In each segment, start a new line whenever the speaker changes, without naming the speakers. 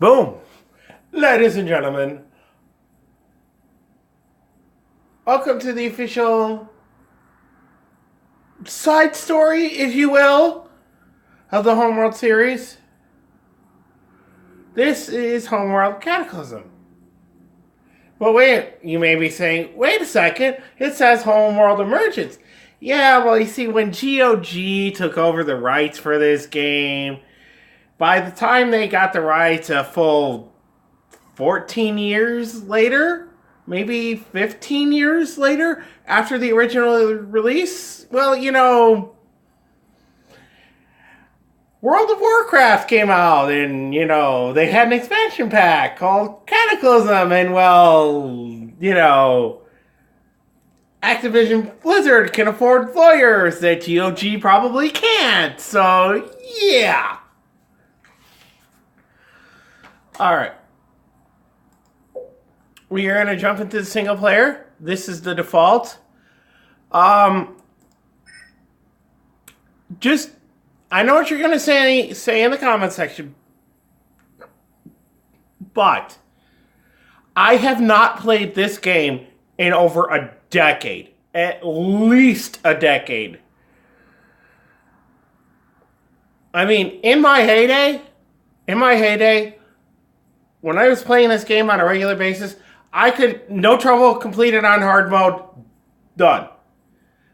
Boom! Ladies and gentlemen, welcome to the official side story, if you will, of the Homeworld series. This is Homeworld Cataclysm. But wait, you may be saying, wait a second, it says Homeworld Emergence. Yeah, well, you see, when GOG took over the rights for this game, by the time they got the rights a full 14 years later, maybe 15 years later, after the original release, well, World of Warcraft came out, and, they had an expansion pack called Cataclysm, and, Activision Blizzard can afford lawyers that GOG probably can't, so, yeah. Alright. We are going to jump into the single player. This is the default. I know what you're going to say in the comment section, but I have not played this game in over a decade. At least a decade. I mean, in my heyday, when I was playing this game on a regular basis, I could, no trouble, complete it on hard mode. Done.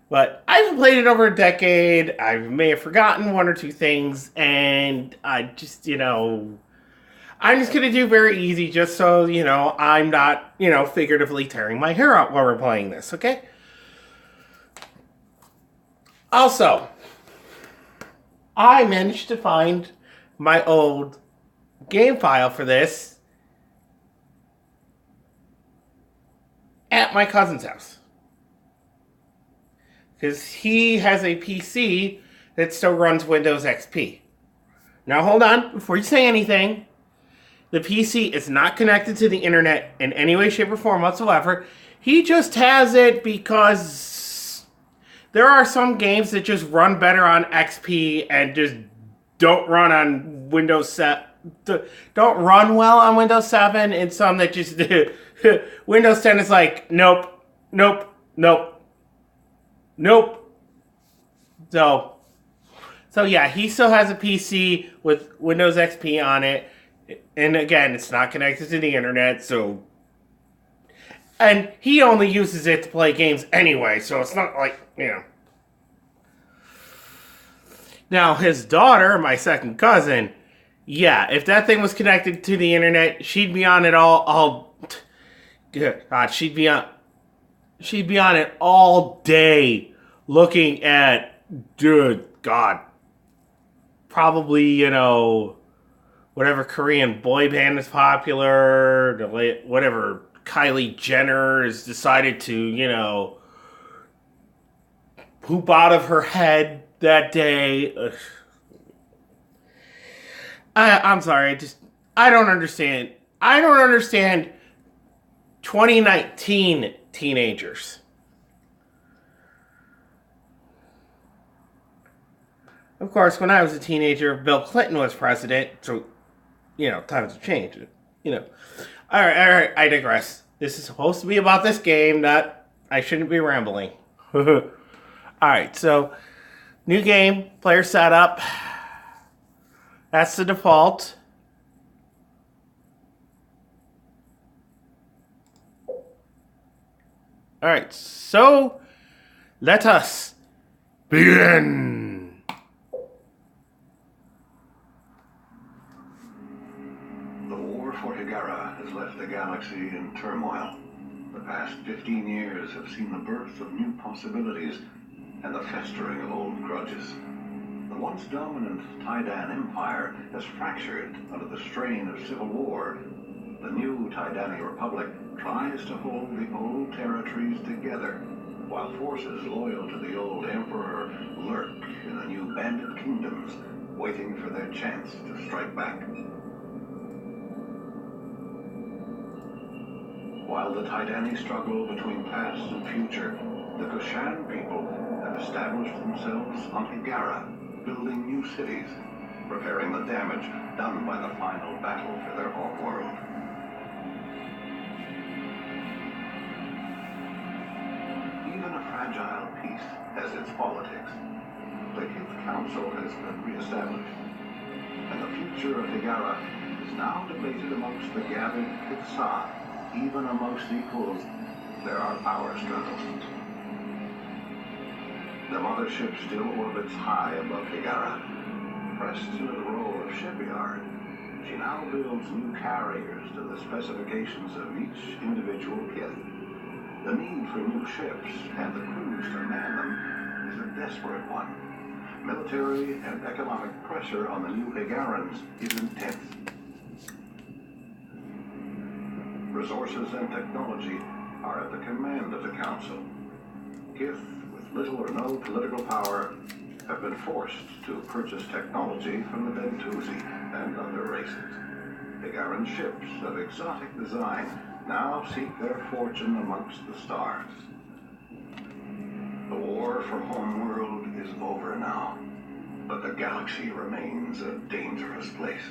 But I haven't played it over a decade. I may have forgotten one or two things. And I'm just going to do very easy just so, I'm not, figuratively tearing my hair out while we're playing this, okay? Also, I managed to find my old game file for this at my cousin's house. Because he has a PC that still runs Windows XP. Now hold on, before you say anything, the PC is not connected to the internet in any way, shape, or form whatsoever. He just has it because there are some games that just run better on XP and just don't run on Windows 7. Don't run well on Windows 7, and some that just do. Windows 10 is like, nope. So yeah, he still has a PC with Windows XP on it. And again, it's not connected to the internet, so... And he only uses it to play games anyway, so it's not like, Now, his daughter, my second cousin, yeah, if that thing was connected to the internet, she'd be on it all God, she'd be on it all day looking at, probably, whatever Korean boy band is popular, whatever Kylie Jenner has decided to, poop out of her head that day. I'm sorry, I don't understand. I don't understand 2019 teenagers. Of course, when I was a teenager, Bill Clinton was president, so, times have changed. Alright, I digress. This is supposed to be about this game, I shouldn't be rambling. Alright, so, new game, player setup. That's the default. Alright, so, let us begin.
The war for Higara has left the galaxy in turmoil. The past 15 years have seen the birth of new possibilities and the festering of old grudges. The once dominant Taidan Empire has fractured under the strain of civil war. The new Taidani Republic tries to hold the old territories together, while forces loyal to the old Emperor lurk in the new bandit kingdoms, waiting for their chance to strike back. While the Taidani struggle between past and future, the Goshan people have established themselves on Higara, building new cities, repairing the damage done by the final battle for their homeworld. Even a fragile peace has its politics. The Kith Council has been re-established, and the future of Higara is now debated amongst the gathered Kithsa. Even amongst equals, there are power struggles. The mothership still orbits high above Higara. Pressed into the role of shipyard, she now builds new carriers to the specifications of each individual Kith. The need for new ships and the crews to man them is a desperate one. Military and economic pressure on the new Higarans is intense. Resources and technology are at the command of the Council. Kith, with little or no political power, have been forced to purchase technology from the Bentusi and other races. Higaran ships of exotic design now seek their fortune amongst the stars. The war for Homeworld is over now, but the galaxy remains a dangerous place.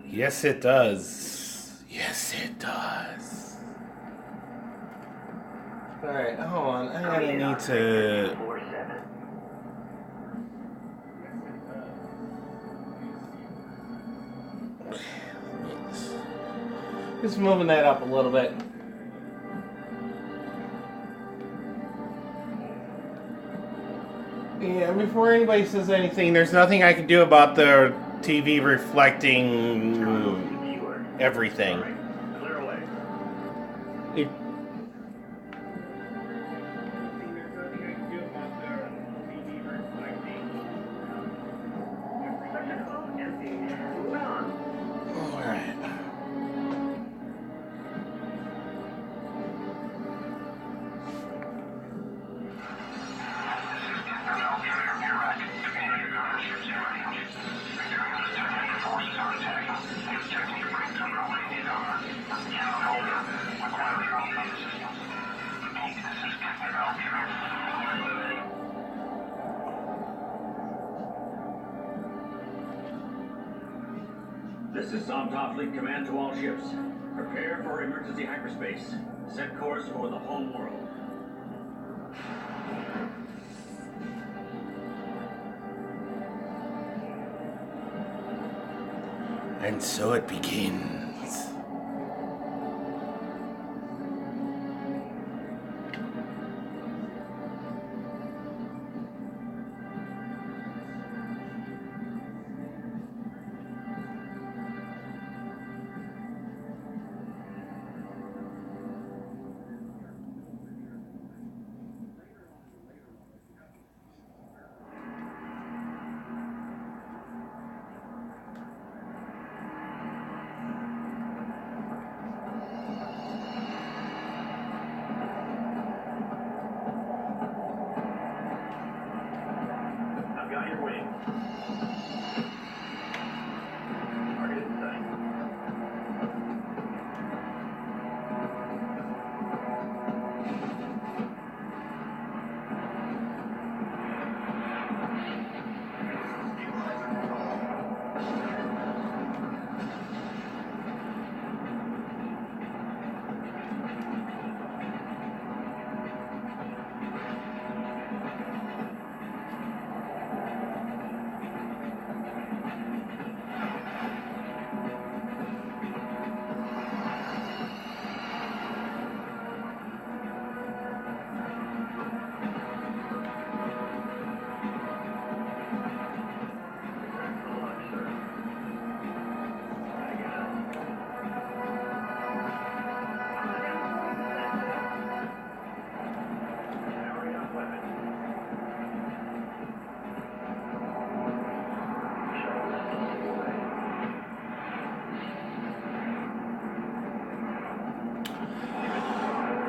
Yes, it does. Yes, it does. Alright, hold on. I need to... Just moving that up a little bit. Yeah, before anybody says anything, there's nothing I can do about the TV reflecting everything. It
This is Top Fleet Command to all ships. Prepare for emergency hyperspace. Set course for the Homeworld.
And so it begins.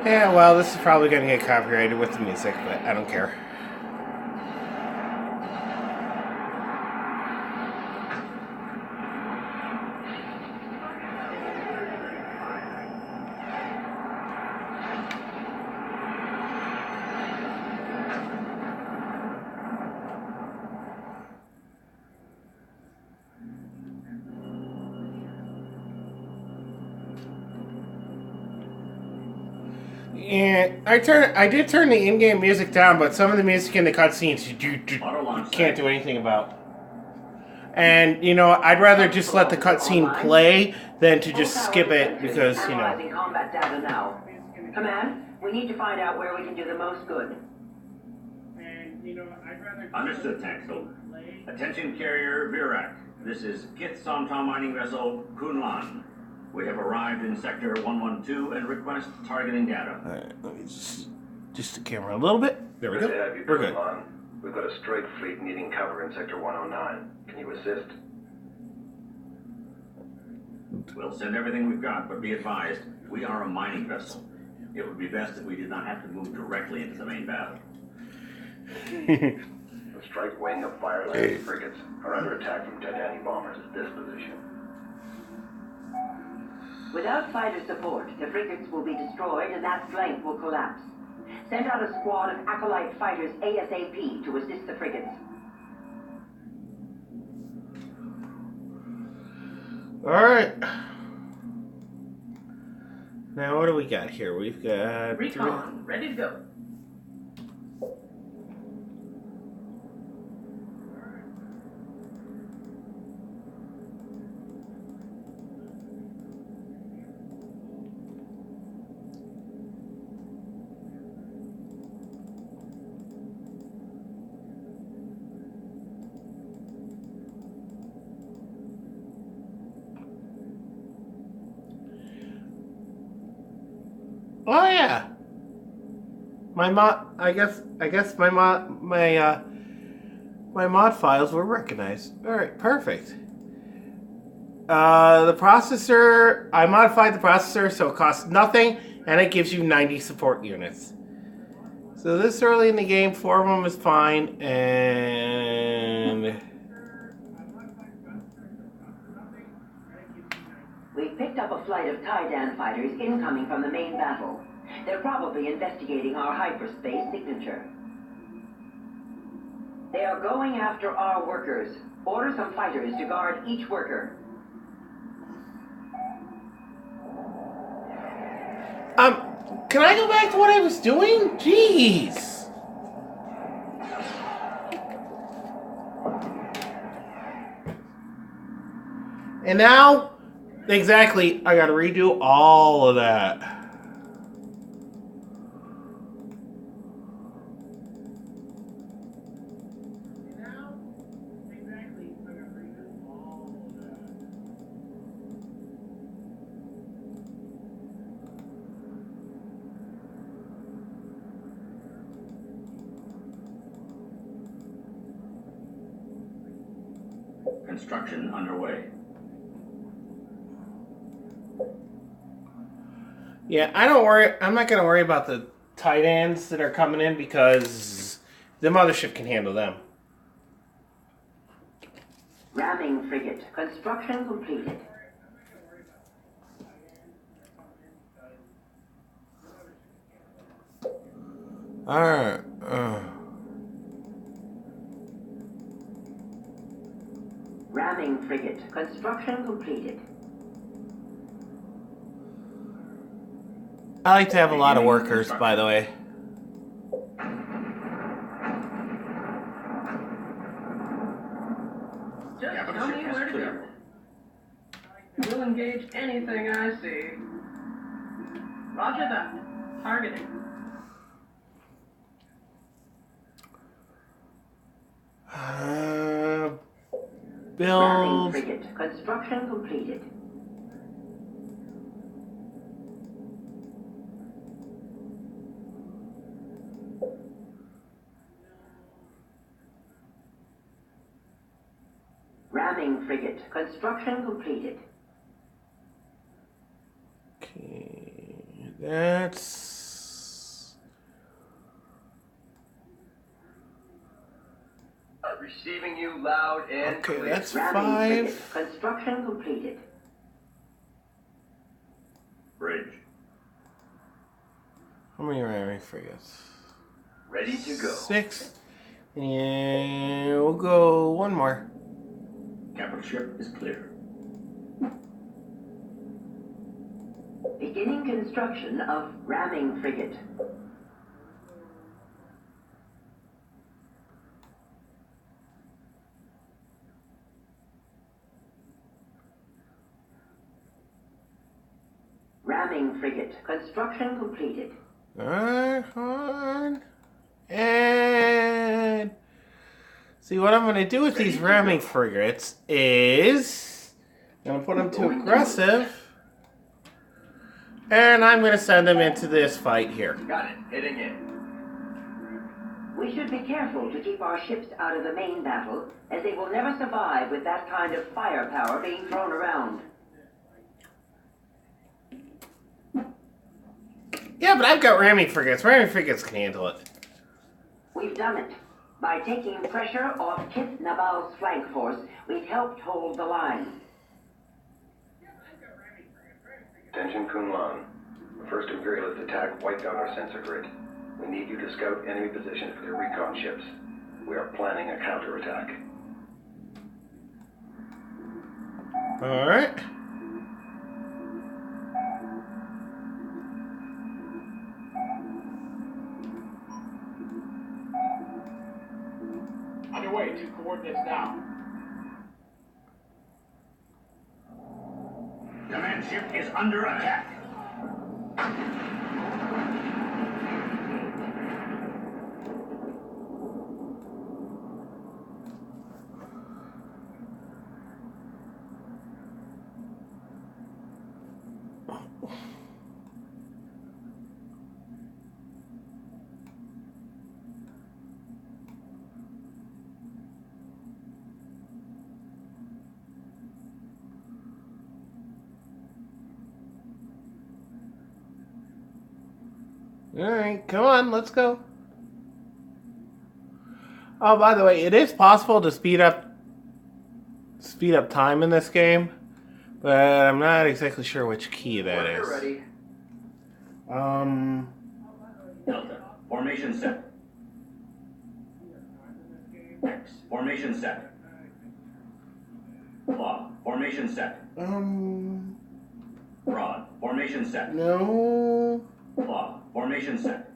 Yeah, well, this is probably going to get copyrighted with the music, but I don't care. I did turn the in-game music down, but some of the music in the cutscenes you
Auto launch
can't
set.
do anything about. And you know, I'd rather just let the cutscene play than to just skip it because you know.
Analyzing combat data now. Command, we need to find out where we can do the most good.
And you know, I'd rather.
Understood, Taxel. Attention carrier Virak. This is Kith Somta mining vessel Kunlan. We have arrived in sector 112 and request targeting data.
All right, let me just the camera a little bit. There we go.
Good to have you,
We're good.
Kunlan. We've got a strike fleet needing cover in sector 109. Can you assist?
We'll send everything we've got, but be advised, we are a mining vessel. It would be best if we did not have to move directly into the main battle.
The strike wing of Fireland frigates are under attack from Titanic bombers at this position.
Without fighter support, the frigates will be destroyed and that flank will collapse. Send out a squad of acolyte fighters ASAP to assist the frigates.
Alright. Now what do we got here? We've got...
Recon, ready to go.
Oh yeah. My mod I guess my mod files were recognized. Alright, perfect. The processor, I modified the processor so it costs nothing and it gives you 90 support units. So this early in the game, 4 of them is fine, and
We've picked up a flight of Taidan fighters incoming from the main battle. They're probably investigating our hyperspace signature. They are going after our workers. Order some fighters to guard each worker.
can I go back to what I was doing? Jeez. And now, exactly, I gotta redo all of that.
Construction underway.
Yeah, I don't worry. I'm not gonna worry about the tight ends that are coming in because the mothership can handle them.
Ramming frigate. Construction completed.
Alright.
Ramming frigate. Construction completed.
I like to have a lot of workers, by the way.
Just
Capital
tell
ship
me
has
where to
cleared.
go. We'll engage anything I see. Roger that. Targeting. Ramming
Build.
frigate. Construction completed. Ramming frigate. Construction completed.
Okay, that's.
Receiving you loud and
Okay,
clear.
that's
Ramming
5.
frigate. Construction completed.
Bridge.
How many ramming frigates?
Ready to go.
6. And we'll go one more.
Capital ship is clear.
Beginning Beginning construction of ramming frigate. Ramming frigate. Construction completed.
Alright, on. And see what I'm going to do with these ramming frigates is I'm going to put them to aggressive. And I'm going to send them into this fight here.
Got it. Hitting it.
We should be careful to keep our ships out of the main battle, as they will never survive with that kind of firepower being thrown around.
Yeah, but I've got ramming frigates. Ramming frigates can handle it.
We've done it. By taking pressure off Kith Nabal's flank force, we've helped hold the line.
Attention Kunlan. The first Imperialist attack wiped out our sensor grid. We need you to scout enemy positions for their recon ships. We are planning a counterattack.
Alright.
Underway, 2 coordinates now.
Command ship is under attack.
Alright, come on, let's go. Oh, by the way, it is possible to speed up time in this game, but I'm not exactly sure which key that is.
Ready.
Delta. Formation set. X. Formation set. Claw. Formation set. Rod. Formation set.
No.
Claw. Formation set.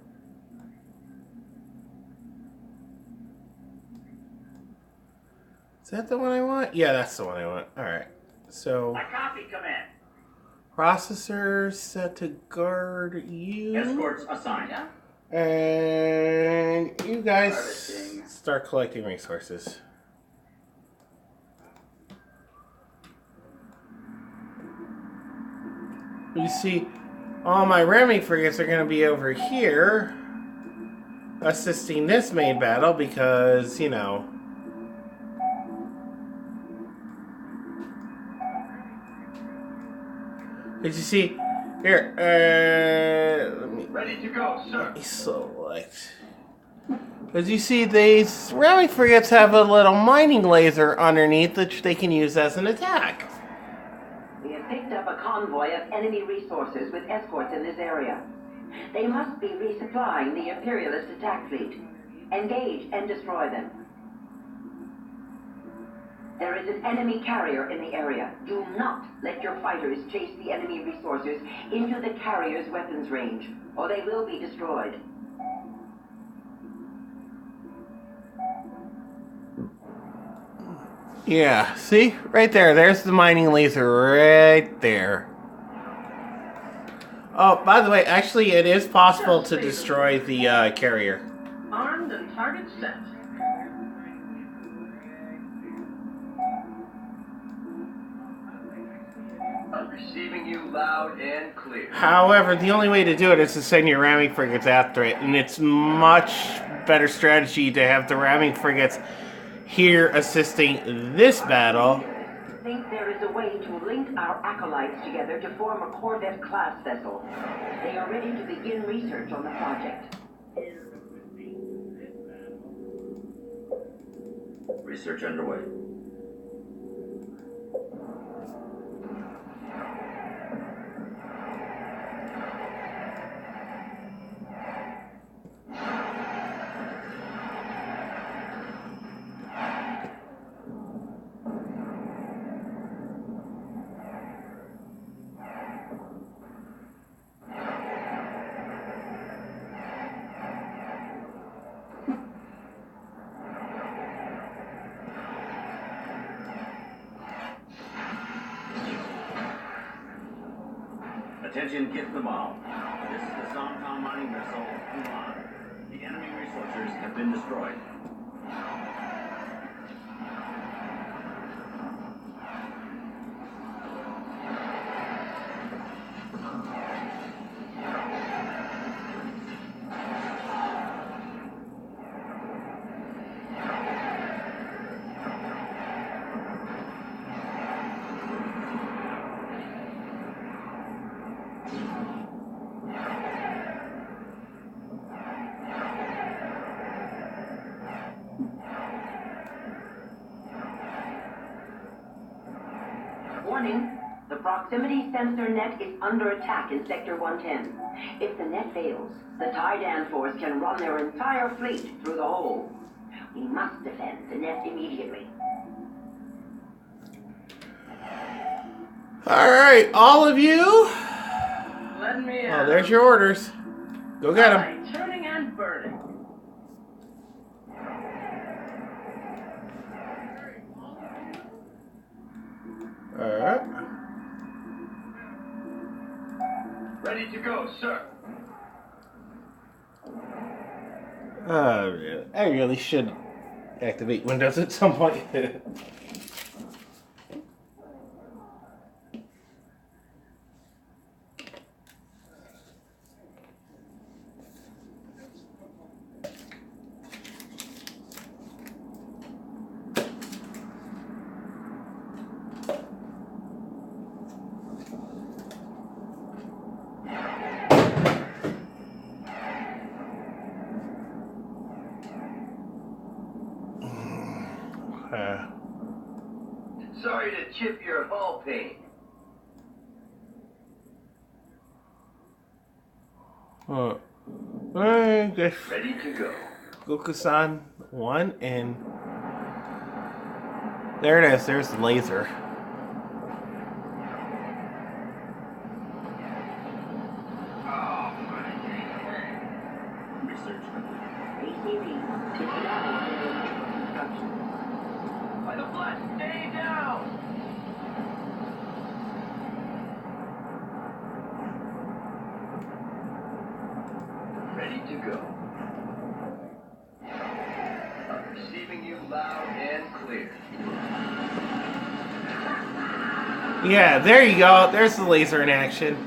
Is that the one I want? Yeah, that's the one I want. Alright. So,
I copy, command.
processor set to guard you.
Escorts assigned.
And you guys start collecting resources. You see, all my ramming frigates are going to be over here assisting this main battle because, you know. Did you see? Here, let me
Ready to go, sir.
select. As you see, these ramming frigates have a little mining laser underneath which they can use as an attack.
We have picked up a convoy of enemy resources with escorts in this area. They must be resupplying the Imperialist attack fleet. Engage and destroy them. There is an enemy carrier in the area. Do not let your fighters chase the enemy resources into the carrier's weapons range, or they will be destroyed.
Yeah, see? Right there. There's the mining laser right there. Oh, by the way, actually, it is possible to destroy the carrier.
Armed and target set.
I'm receiving you loud and clear.
However, the only way to do it is to send your ramming frigates after it, and it's much better strategy to have the ramming frigates here assisting this battle.
I think there is a way to link our acolytes together to form a Corvette-class vessel. They are ready to begin research on the project.
Research underway. Attention, get the bomb. This is the Somtom mining vessel, Kulan. The enemy resources have been destroyed.
Warning, the proximity sensor net is under attack in Sector 110. If the net fails, the Taidan force can run their entire fleet through the hole. We must defend the net immediately.
Alright, all of you.
Let me
Oh, there's your orders. Go get them.
Alright, turning and burning.
Alright.
Ready to go, sir.
I really should activate Windows at some point.
Sorry to chip your hull paint.
I guess
Ready to go.
Goku-san 1 and there it is. There's the laser.
Research complete.
ACV, take it out. Construction.
By the blood, stay down!
Ready to go. I'm receiving you loud and clear.
Yeah, there you go. There's the laser in action.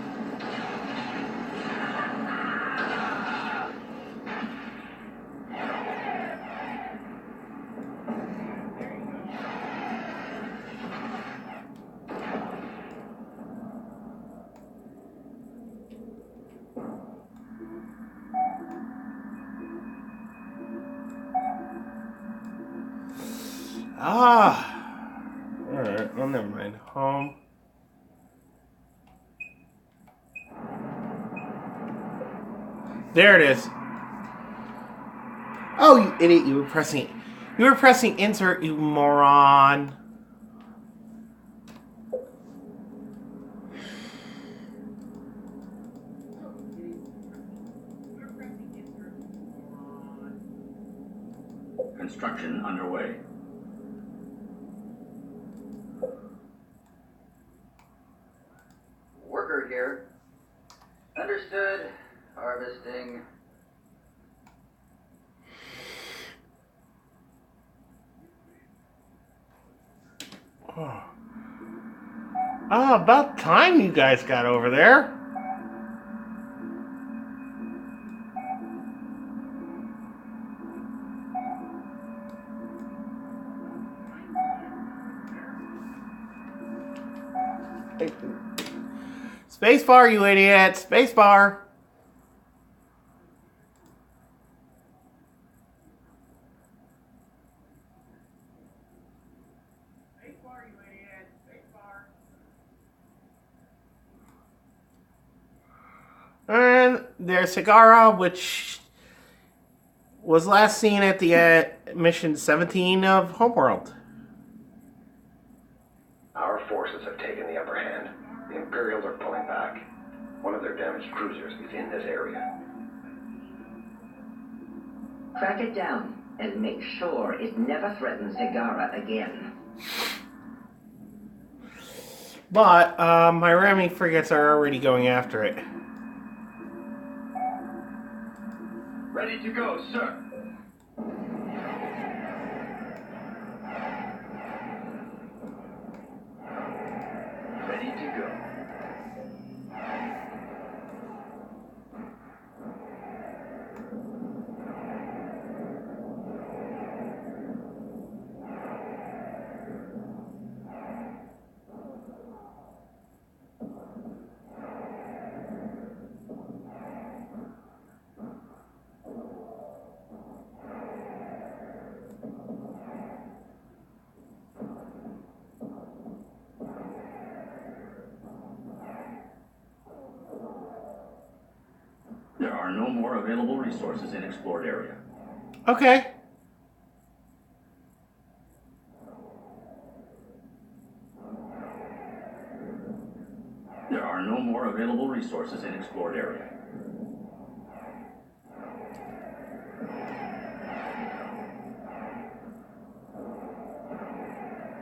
Alright, well, never mind. Home. There it is. Oh, you idiot, you were pressing insert, you moron.
Construction underway.
Worker here. Understood. Harvesting.
Oh, about time you guys got over there. Spacebar, you idiot! Spacebar! Spacebar, you idiot! Spacebar! And there's Sagara, which was last seen at the mission 17 of Homeworld.
Our forces have taken the upper hand. The Imperials are pulling back. One of their damaged cruisers is in this area.
Track it down and make sure it never threatens Higara again.
But my Remy frigates are already going after it.
Ready to go, sir. Ready to go.
There are no more available resources in explored area.
Okay.
There are no more available resources in explored area.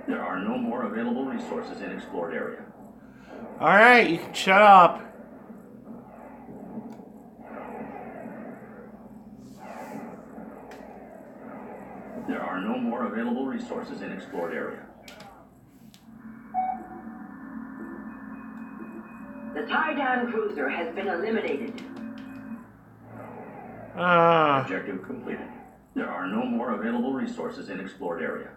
There are no more available resources in explored area.
Alright, you can shut up.
There are no more available resources in explored area.
The tie-down cruiser has been eliminated.
Objective completed. There are no more available resources in explored area.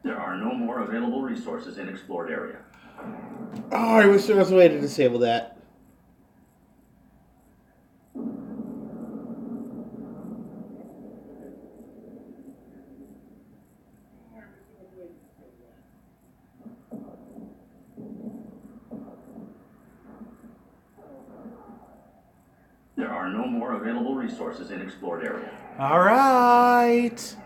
There are no more available resources in explored area.
Oh, I wish there was a way to disable that.
There are no more available resources in explored area.
Alright.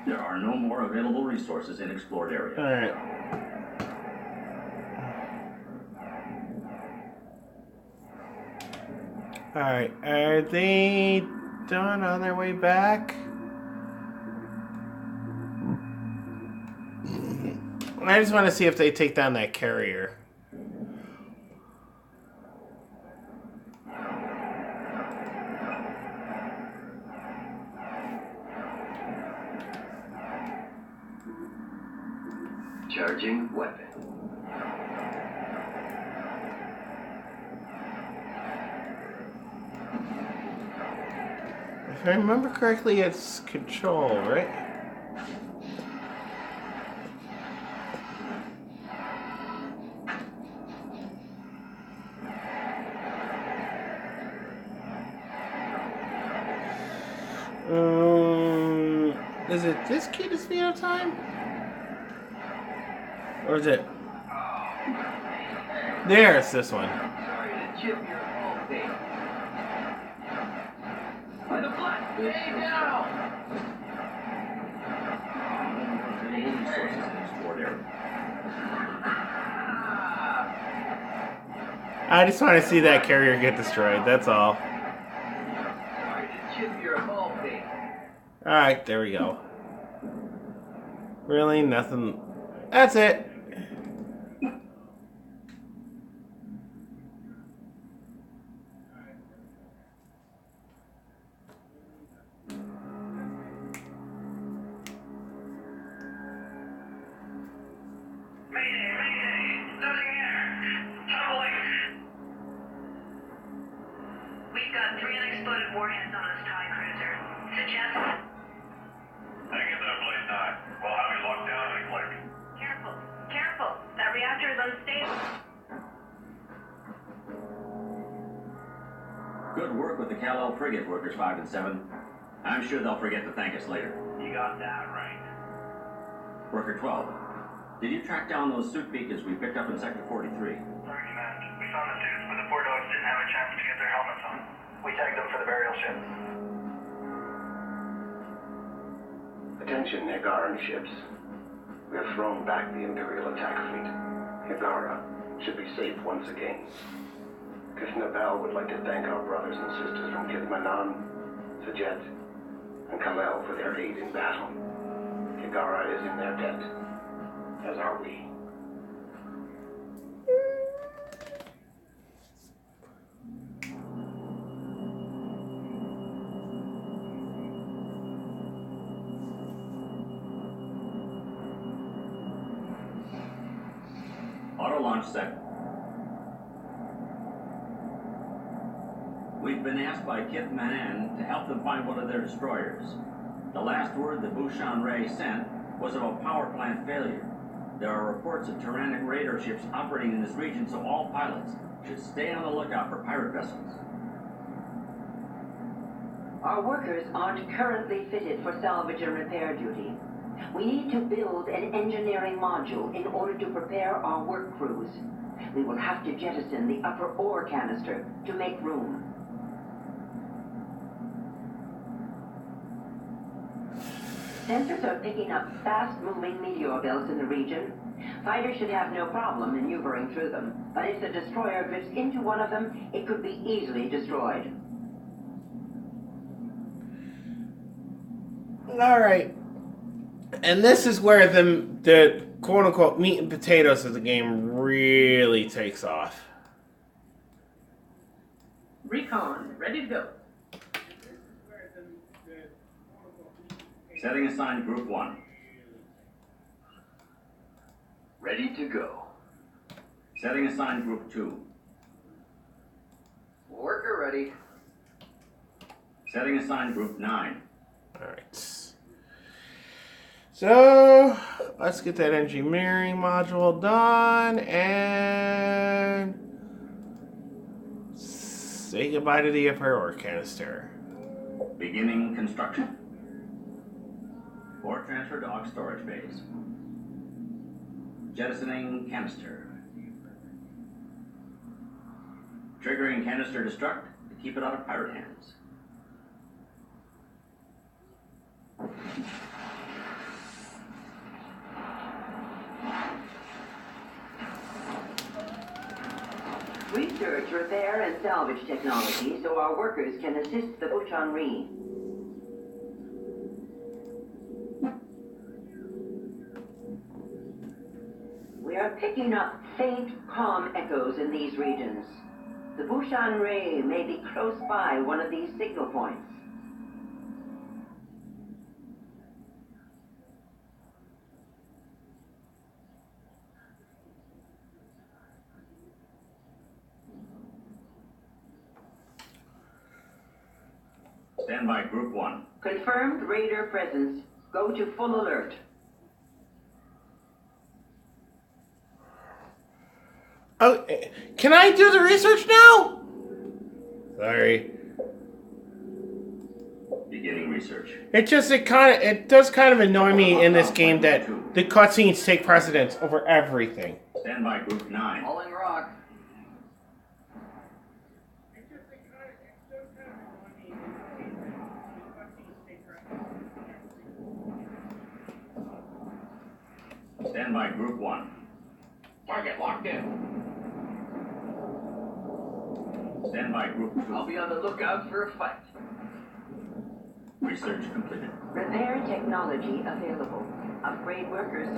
There are no more available resources in explored area.
Alright. Alright, are they done on their way back? I just want to see if they take down that carrier.
Charging weapon.
If I remember correctly, it's control, right? Is it this key to speed up time? Or is it? There, it's this one.
Sorry to chip your whole thing. By the blood, stay down!
Available resources in explored area.
I just want to see that carrier get destroyed, that's all.
Sorry to chip your whole thing.
Alright, there we go. Really? Nothing. That's it.
We've got 3 unexploded warheads on this TIE cruiser. Suggest...
Hang in there, Blade 9. We'll have you locked down in a click.
Careful, careful. That reactor is unstable.
Good work with the Kal-El frigate, workers 5 and 7. I'm sure they'll forget to thank us later.
You got that right.
Worker 12, did you track down those suit beacons we picked up in Sector 43?
Sorry, man. We found the suits, but the 4 dogs didn't have a chance to get their helmets on. We tagged them for the burial ships.
Attention, Higaran ships. We have thrown back the Imperial attack fleet. Higara should be safe once again. Kishnabel would like to thank our brothers and sisters from Kithmanan, Sajet, and Kalel for their aid in battle. Higara is in their debt, as are we.
Auto launch set. We've been asked by Kith Manan to help them find one of their destroyers. The last word the Bushan Ray sent was of a power plant failure. There are reports of tyrannic raider ships operating in this region, so all pilots should stay on the lookout for pirate vessels.
Our workers aren't currently fitted for salvage and repair duty. We need to build an engineering module in order to prepare our work crews. We will have to jettison the upper ore canister to make room. Sensors are picking up fast-moving meteor belts in the region. Fighters should have no problem maneuvering through them, but if the destroyer drifts into one of them, it could be easily destroyed.
All right. And this is where the quote-unquote meat and potatoes of the game really takes off.
Recon, ready to go.
Setting assigned Group 1.
Ready to go.
Setting assigned Group 2.
Worker ready.
Setting assigned Group 9.
All right. So, let's get that engineering module done and say goodbye to the upper ore canister.
Beginning construction. Ore transfer to Aux storage base. Jettisoning canister. Triggering canister destruct to keep it out of pirate hands.
Research, repair, and salvage technology so our workers can assist the Buchanri. We are picking up faint, calm echoes in these regions. The Bushanri may be close by one of these signal points.
Stand by Group 1.
Confirmed raider presence. Go to full alert.
Oh, can I do the research now? Sorry.
Beginning research.
It does kind of annoy me in this game that the cutscenes take precedence over everything.
Stand by Group 9.
Hauling rock.
Stand by Group 1.
Target locked in.
Stand by Group 2.
I'll be on the lookout for a fight.
Research completed.
Repair technology available. Upgrade workers.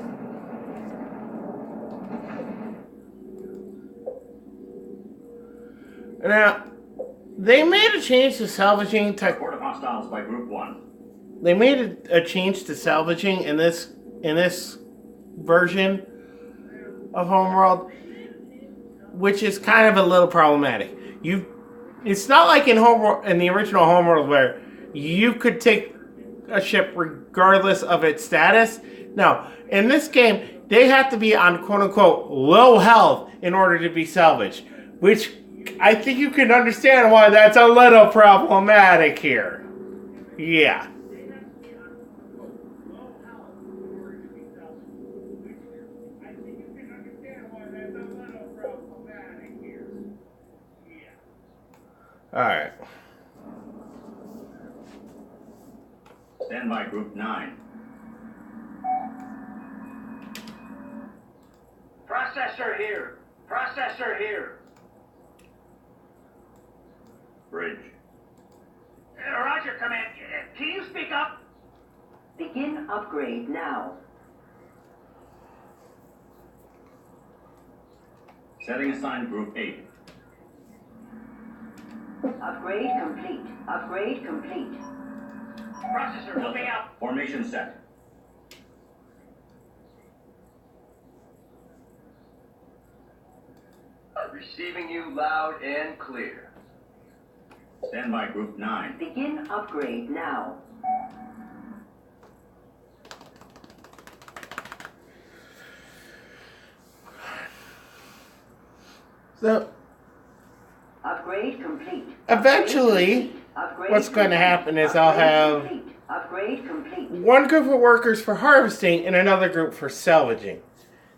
Now, they made a change to salvaging tech.
Report of hostiles by Group 1.
They made a change to salvaging in this version of Homeworld, which is kind of a little problematic. It's not like in the original Homeworld where you could take a ship regardless of its status. No, in this game they have to be on quote unquote low health in order to be salvaged, which I think you can understand why that's a little problematic here. Yeah. Alright.
Stand by Group 9.
Processor here. Processor here.
Bridge.
Roger, Command. Can you speak up?
Begin upgrade now.
Setting aside Group 8.
Upgrade complete. Upgrade complete.
Processor, moving out.
Formation set.
Receiving you loud and clear.
Stand by Group 9.
Begin upgrade now.
So
Upgrade complete.
eventually,
Upgrade
what's going to
complete.
happen is I'll have
Complete. Upgrade complete.
one group of workers for harvesting and another group for salvaging.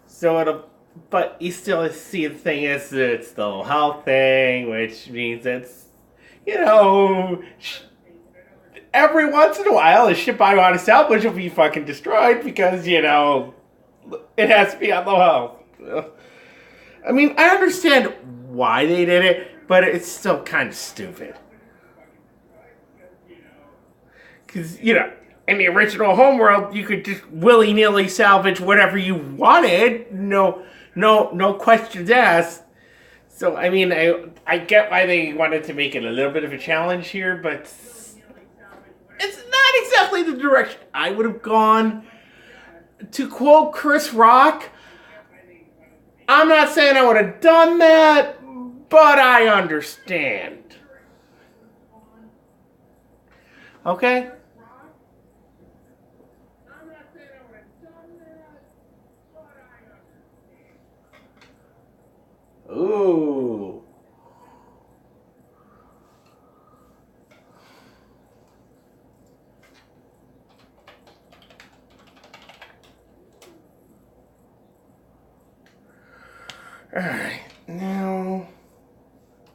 So it'll, but you still see the thing is that it's the whole health thing, which means it's, you know, every once in a while a ship I want to salvage will be fucking destroyed because, you know, it has to be on low health. I mean, I understand why they did it, but it's still kind of stupid. Because, you know, in the original Homeworld, you could just willy-nilly salvage whatever you wanted. No questions asked. So, I mean, I get why they wanted to make it a little bit of a challenge here, but it's not exactly the direction I would have gone. To quote Chris Rock, I'm not saying I would have done that, but I understand. Okay? Ooh. Alright, now...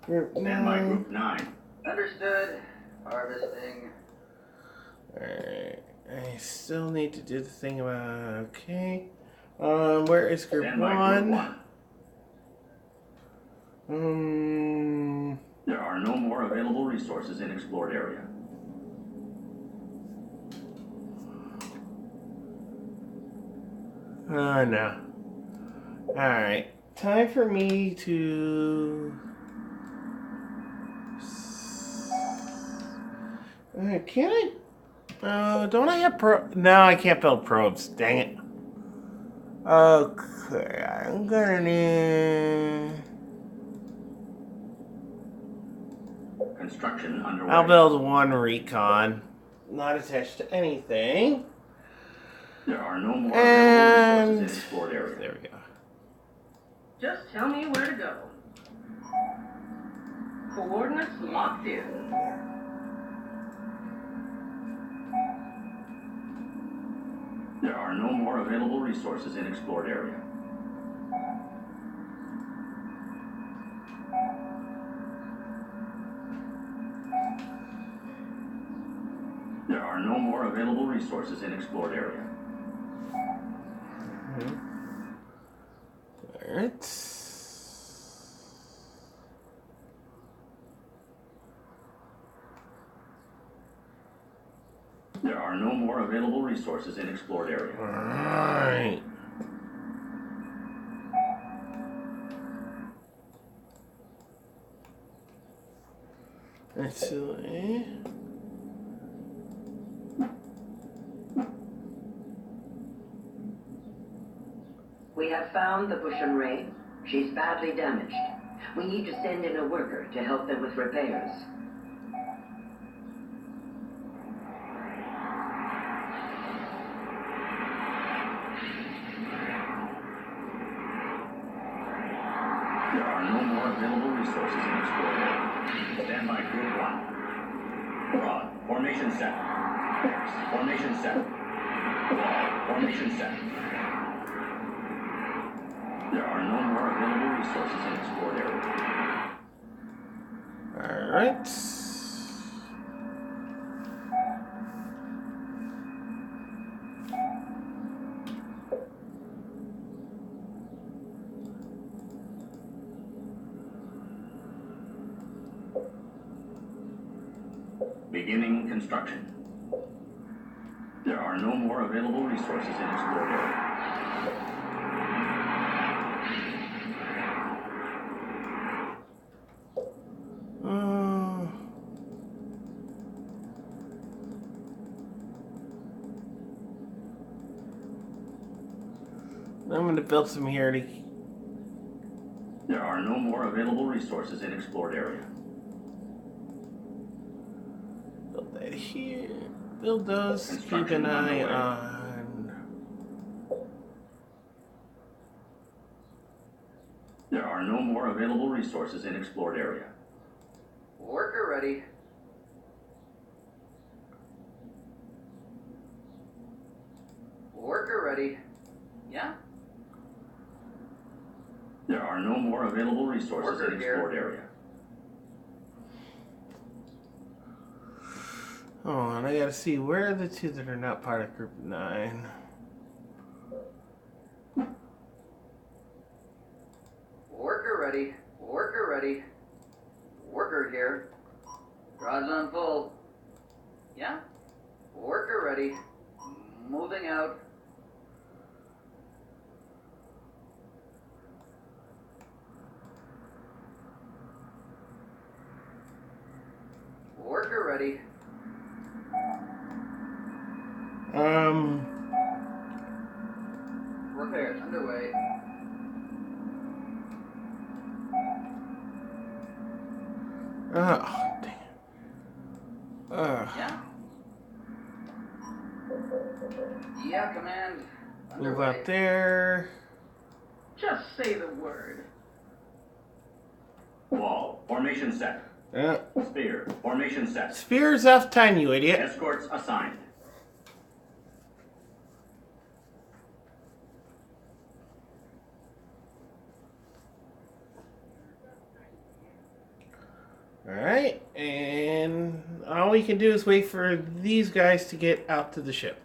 Stand by Group 9.
Understood. Harvesting.
Alright, I still need to do the thing about... Okay. Where is Group
Stand by Group
1?
1. There are no more available resources in explored area.
Oh, no. Alright. Time for me to... Can I? Don't I have No, I can't build probes. Dang it. Okay, I'm gonna need...
Construction underway.
I'll build one recon. Not attached to anything.
There are no more available resources in
And...
explored area.
There we go.
Just tell me where to go. Coordinates locked in.
There are no more available resources in explored area. There are no more available resources in explored area.
Alright.
There are no more available resources in explored area.
Alright. Actually...
We have found the Bushan Ray. She's badly damaged. We need to send in a worker to help them with repairs.
There are no more available resources in explored area. Stand by Group 1. Rod, formation set. X, formation set. Wall, formation set. There are no more available resources in explored area.
Alright.
Beginning construction. There are no more available resources in explored area.
I'm going to build some here to...
There are no more available resources in explored area.
Build that here. Build those. Keep
Construction
an eye
underway.
on...
There are no more available resources in explored area.
Worker ready. Worker ready. Yeah?
There are no more available resources
Worker
in
here.
explored area.
Hold on, I gotta see where are the two that are not part of Group 9.
Worker ready. Worker ready. Worker here. Rods on full. Yeah? Worker ready. Moving out. Worker ready. Repairs underway.
Oh, dang it.
Yeah? Yeah, command.
Move
Underway.
out there.
Just say the word.
Wall. Formation set. Spear. Formation set.
Spears F10, you idiot.
Escorts assigned.
Alright, and all we can do is wait for these guys to get out to the ship.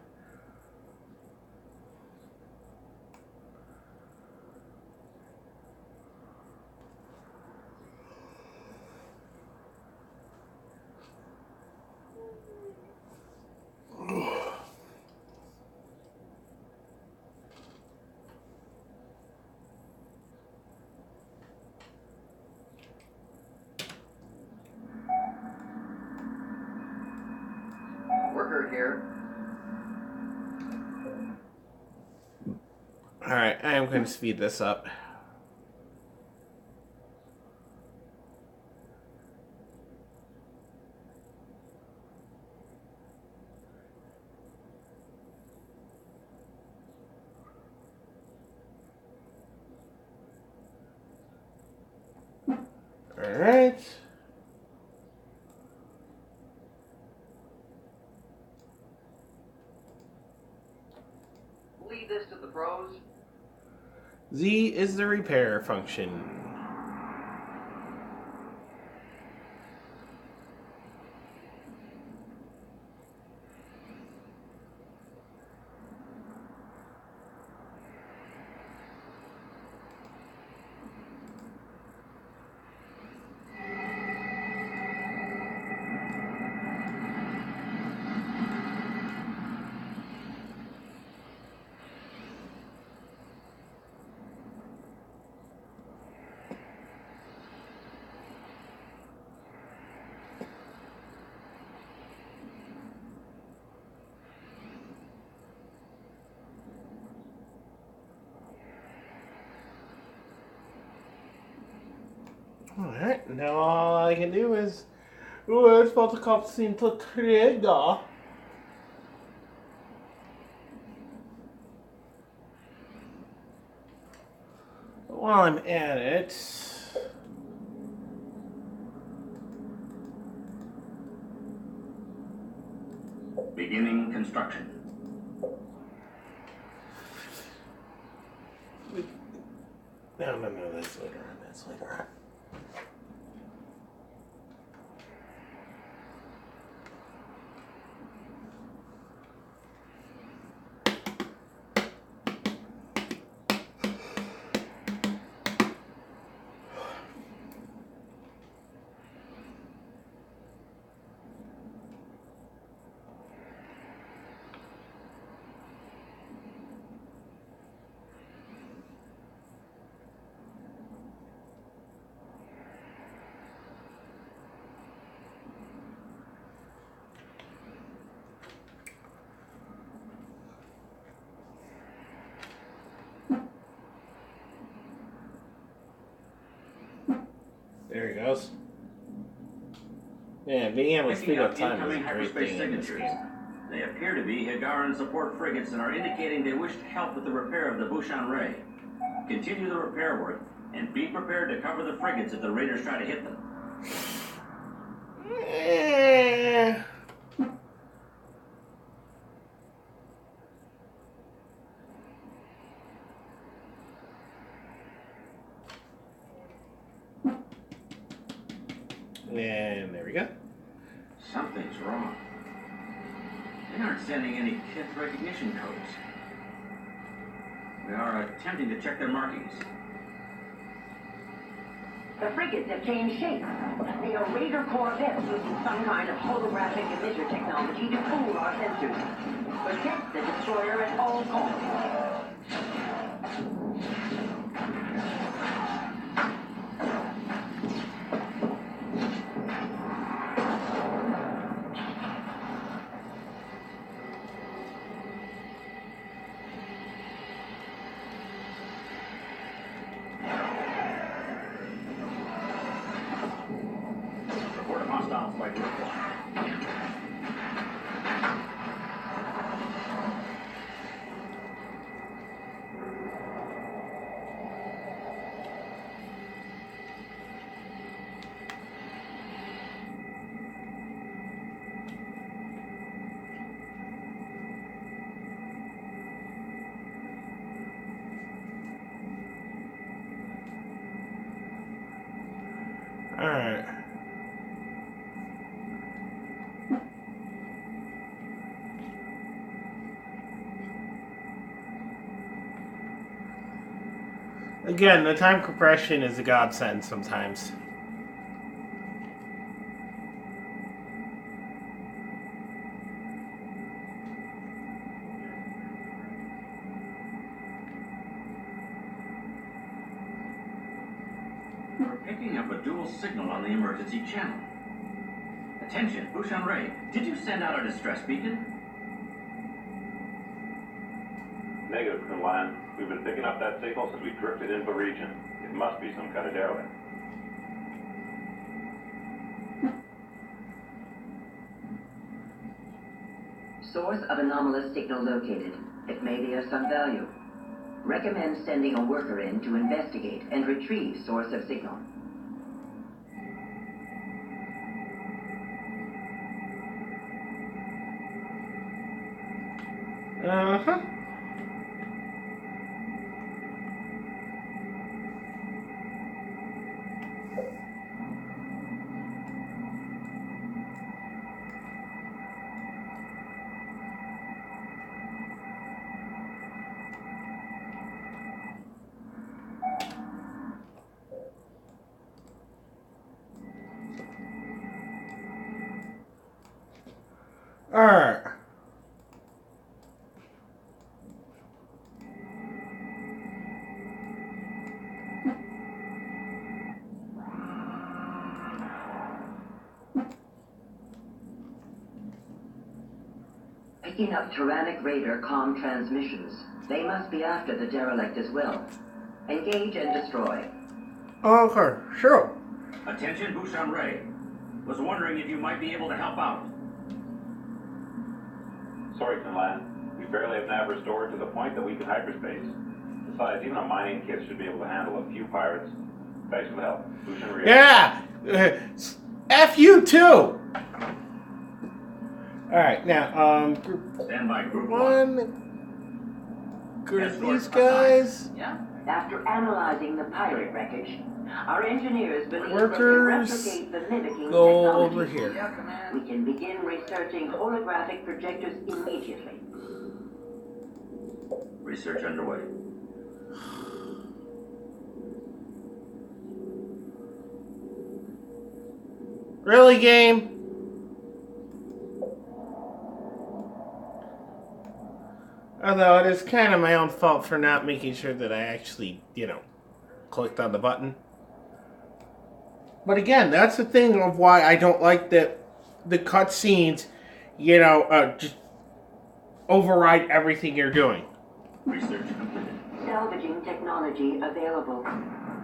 Worker here.
Alright, I am going to speed this up. Alright.
Lead this to the pros.
Z is the repair function. Alright, now all I can do is... Ooh, it's about to cutscene to trigger. While I'm at it...
Beginning construction.
No, that's later on, that's later on. There he goes. Yeah, being able to speed up time is a
incoming
great
hyperspace
thing in this
signatures.
game.
They appear to be Higaran support frigates and are indicating they wish to help with the repair of the Bushan Ray. Continue the repair work and be prepared to cover the frigates if the raiders try to hit them.
And there we go.
Something's wrong. They aren't sending any kith recognition codes. We are attempting to check their markings.
The frigates have changed shape. They are Raider corvettes using some kind of holographic emitter technology to fool our sensors. Protect the destroyer at all costs.
Report of hostiles by group one.
Alright. Again, the time compression is a godsend sometimes.
We're picking up a dual signal on the emergency channel. Attention, Bushan Ray, did you send out a distress beacon?
Negative, Kunlan. We've been picking up that signal since we drifted into the region. It must be some kind of derelict.
Source of anomalous signal located. It may be of some value. Recommend sending a worker in to investigate and retrieve source of signal.
Uh-huh. Alright.
Picking up Tyrannic Raider comm transmissions. They must be after the derelict as well. Engage and destroy.
Okay, sure.
Attention, Bushan Ray. Was wondering if you might be able to help out.
Sorry, Kunlan. We barely have nav restored to the point that we can hyperspace. Besides, even a mining kit should be able to handle a few pirates. Thanks for the help. Bushan Ray.
Yeah! F you too! Alright, now, group
Stand by group
one. Group
Escort
these guys.
Yeah?
After analyzing the pirate wreckage, our engineers believe we
Workers,
can replicate the mimicking
go
technology.
over here.
Yeah, Command.
We can begin researching holographic projectors immediately.
Research underway.
Really, game? Although it is kind of my own fault for not making sure that I actually, clicked on the button. But again, that's the thing of why I don't like the cutscenes, just override everything you're doing.
Research completed.
Salvaging technology available.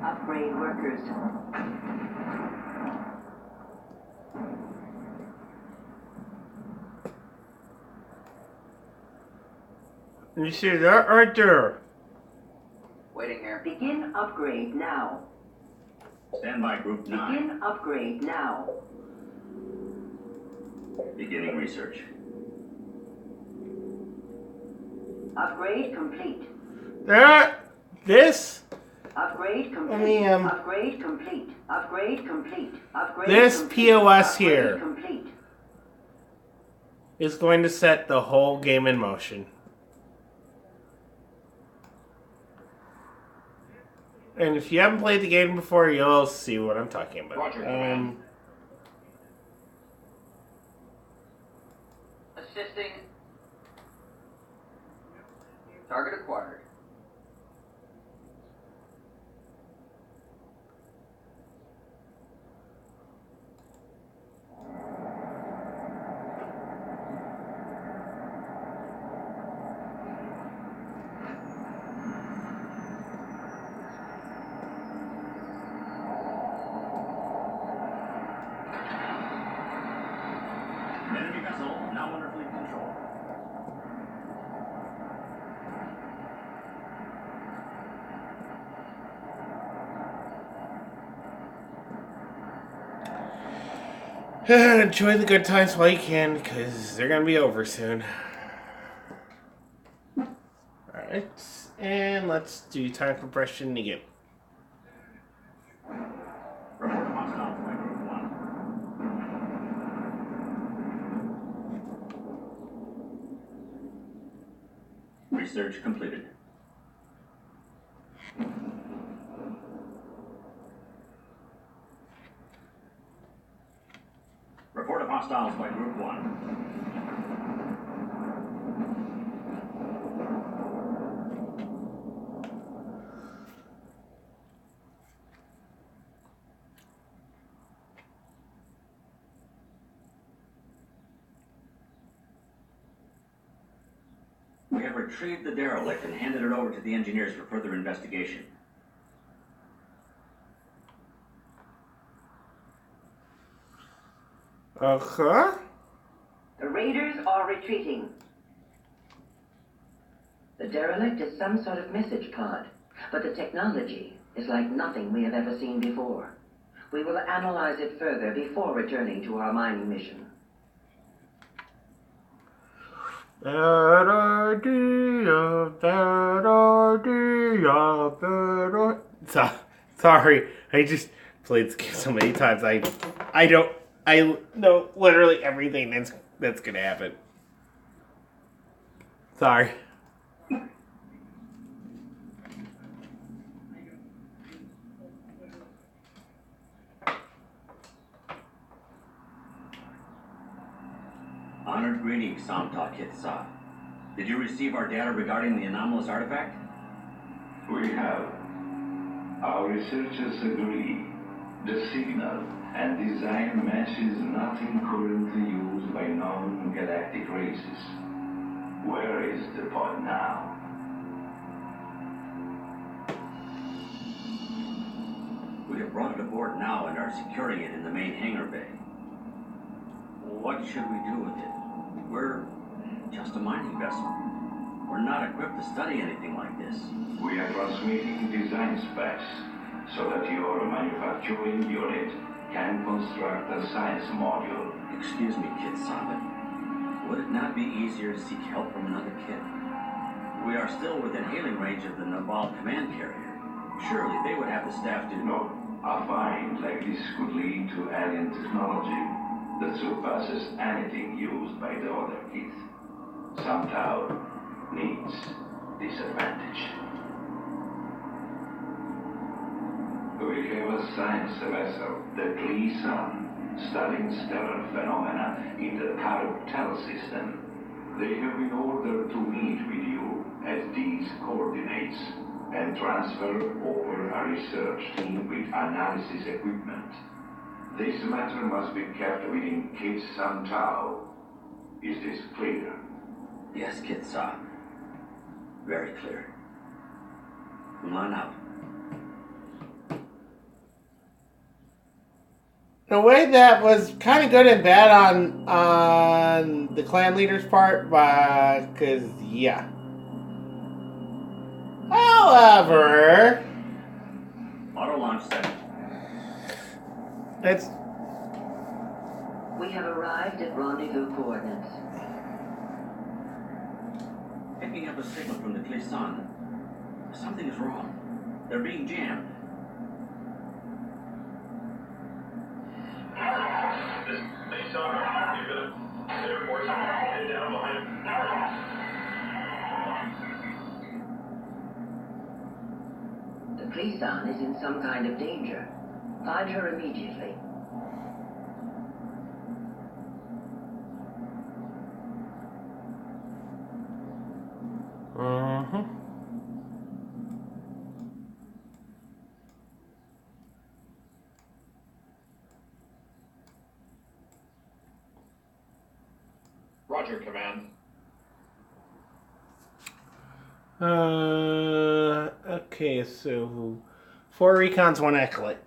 Upgrade workers.
You see that right there?
Waiting here.
Begin upgrade now.
Stand by, Group 9.
Begin upgrade now.
Beginning research.
Upgrade complete.
This
Upgrade complete.
Let me,
Upgrade complete. Upgrade complete. Upgrade
this
complete.
POS
Upgrade
here
complete.
is going to set the whole game in motion. And if you haven't played the game before, you'll see what I'm talking about.
Roger, command. Assisting. Target acquired.
Enemy vessel now under fleet control.
Enjoy the good times while you can, because they're going to be over soon. Alright, and let's do time compression again.
Report of hostiles by Group 1. Research completed. Report of hostiles by Group 1. We have retrieved the derelict and handed it over to the engineers for further investigation.
Okay.
The raiders are retreating. The derelict is some sort of message pod, but the technology is like nothing we have ever seen before. We will analyze it further before returning to our mining mission.
Bad idea, bad idea, bad idea. Sorry, I just played this game so many times. I know literally everything that's gonna happen. Sorry.
Honored greetings, Samta Kitsa. Did you receive our data regarding the anomalous artifact?
We have. Our researchers agree. The signal and design matches nothing currently used by non-galactic races. Where is the pod now?
We have brought it aboard now and are securing it in the main hangar bay. What should we do with it? We're just a mining vessel. We're not equipped to study anything like this.
We are transmitting design specs so that your manufacturing unit can construct a science module.
Excuse me, Kid Sabin. Would it not be easier to seek help from another kid? We are still within hailing range of the Naval command carrier. Surely they would have the staff to...
No, a find like this could lead to alien technology that surpasses anything used by the other kids. Somehow needs this advantage. We have a science vessel, the Cataclysm, studying stellar phenomena in the Cartel system. They have been ordered to meet with you at these coordinates and transfer over a research team with analysis equipment. This matter must be kept within Kid Santao. Is this clear?
Yes, Kid Sa. Very clear. Line out.
The way that was kind of good and bad on the clan leader's part, because yeah. However,
Auto launch set.
it's
We have arrived at rendezvous coordinates.
Picking up a signal from the Clisson. Something is wrong. They're being jammed.
This Mason, you've got a airport head down behind him.
The Clisson is in some kind of danger. Find her immediately.
Roger, command.
Okay, so 4 recons, 1 acolyte.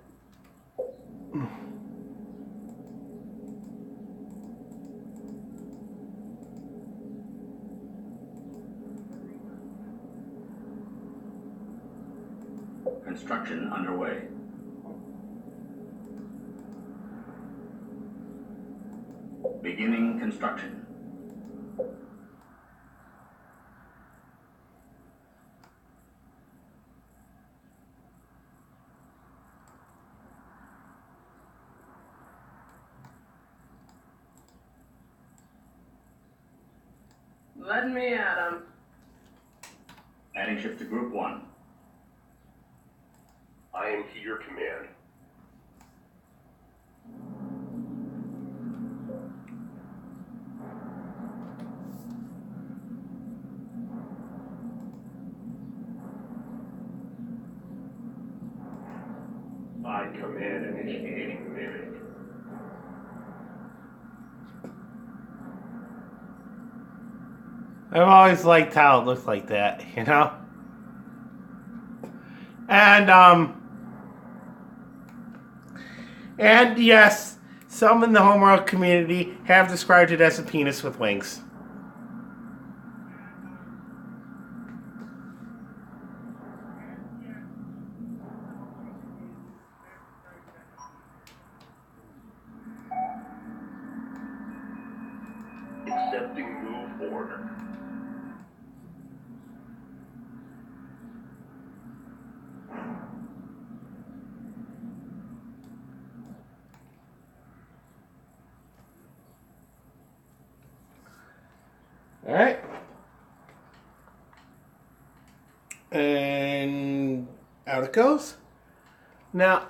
Construction underway. Beginning construction.
Let me at him.
Adding ship to Group 1.
I am here, command. I command initiating mimic.
I've always liked how it looks like that, you know? And yes, some in the Homeworld community have described it as a penis with wings.
Accepting move order.
Alright. And out it goes. Now,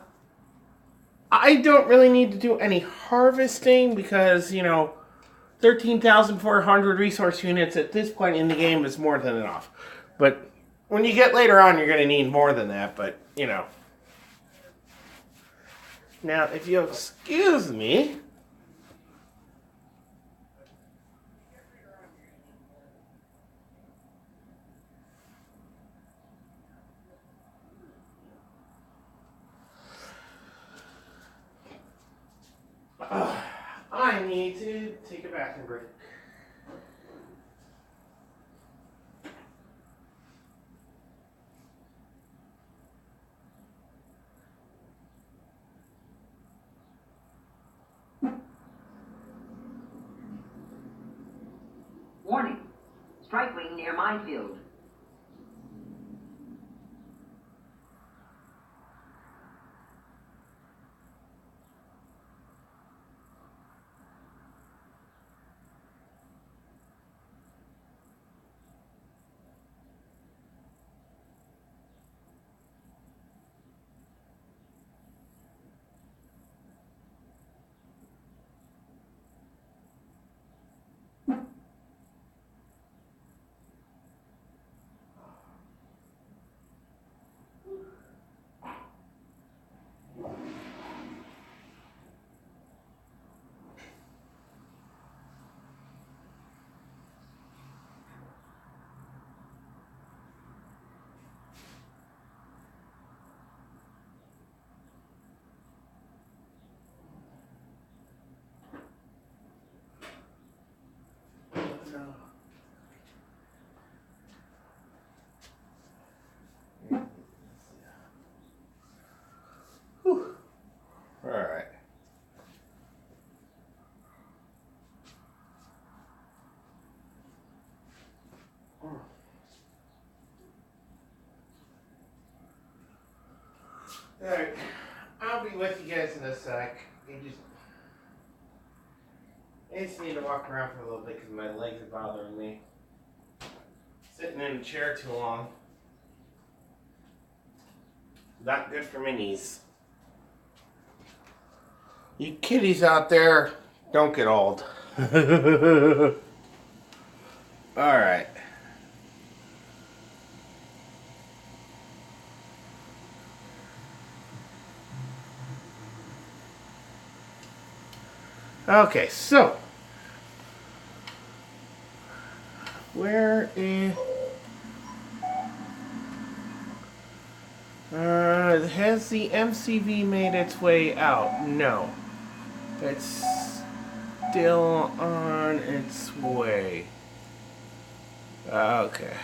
I don't really need to do any harvesting because, 13,400 resource units at this point in the game is more than enough. But when you get later on, you're going to need more than that, but, Now, if you'll excuse me. I need to take a bathroom break.
Warning. Strike wing near minefield.
Alright, I'll be with you guys in a sec. I just need to walk around for a little bit because my legs are bothering me. Sitting in a chair too long. Not good for my knees. You kiddies out there, don't get old. Alright. Okay, so where is has the MCV made its way out? No. It's still on its way. Okay.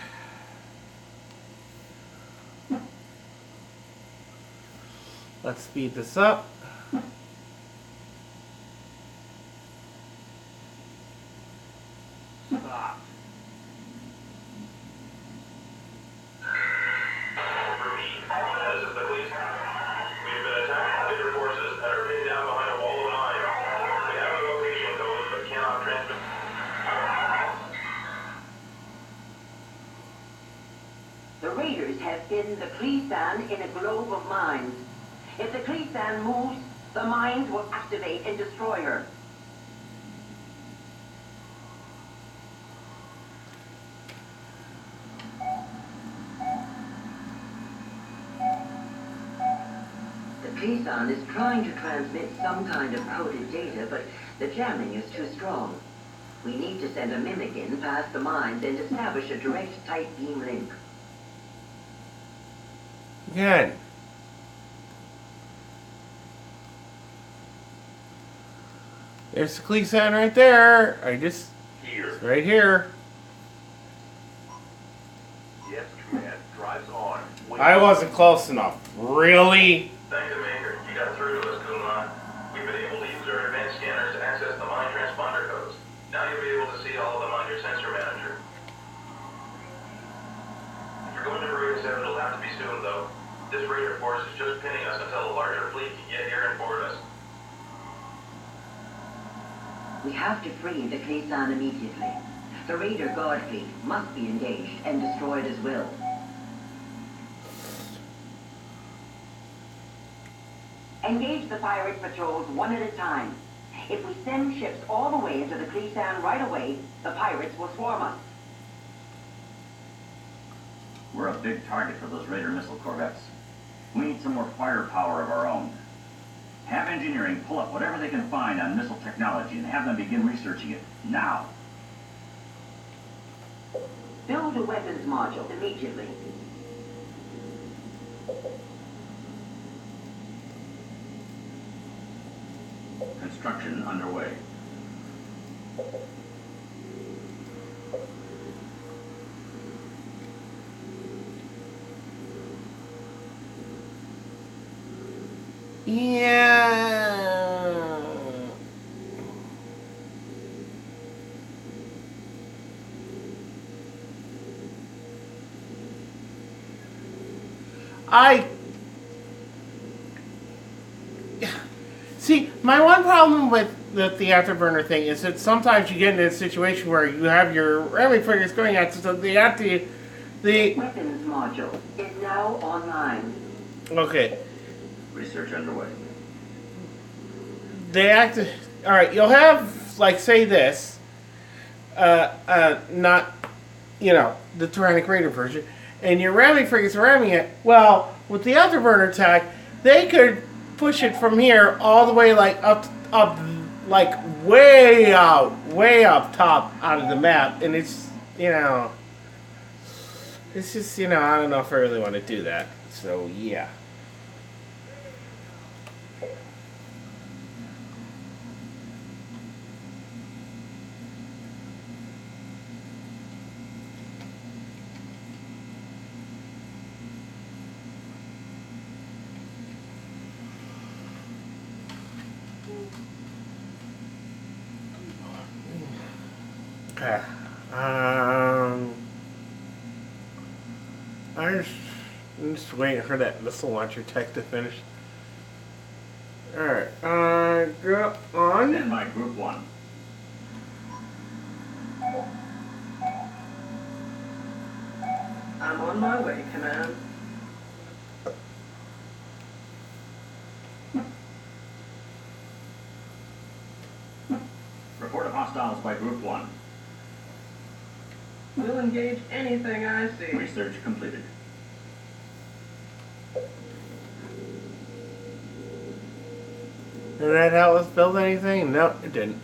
Let's speed this up.
The raiders have hidden the Cleesan in a globe of mines. If the Cleesan moves, the mines will activate and destroy her. The Cleesan is trying to transmit some kind of coded data, but the jamming is too strong. We need to send a mimikin past the mines and establish a direct tight beam link.
Good. There's the Cleesan right there. It's right here.
Yes, command. Drives on.
I wasn't close enough. Really?
Thank the Maker. You got through to us, Kulan. We've been able to use our advanced scanners to access the mine transponder codes. Now you'll be able to see all of them on your sensor manager. If you're going to Marine 7, it'll have to be soon, though. This raider force is just pinning us until a larger fleet can get here and board us.
We have to free the Cleesan immediately. The raider guard fleet must be engaged and destroyed as well. Engage the pirate patrols one at a time. If we send ships all the way into the Cleesan right away, the pirates will swarm us.
We're a big target for those Raider missile corvettes. We need some more firepower of our own. Have engineering pull up whatever they can find on missile technology and have them begin researching it now.
Build a weapons module immediately.
Construction underway.
Yeah. See, my one problem with the afterburner thing is that sometimes you get into a situation where you have your rally figures going out, so the
weapons module is now online.
Okay.
Research underway.
All right, you'll have, like, say this, not, the Tyrannic Raider version, and your ramming frigates are ramming it. Well, with the afterburner attack, they could push it from here all the way, like, up, like, way up top out of the map, and it's, it's just, I don't know if I really want to do that, so, yeah. I'm just waiting for that missile launcher tech to finish. Alright, go on.
Stand by Group 1.
I'm on my way, Command.
Report of hostiles by Group 1.
We'll engage anything I see.
Research completed.
Did that help us build anything? No, it didn't.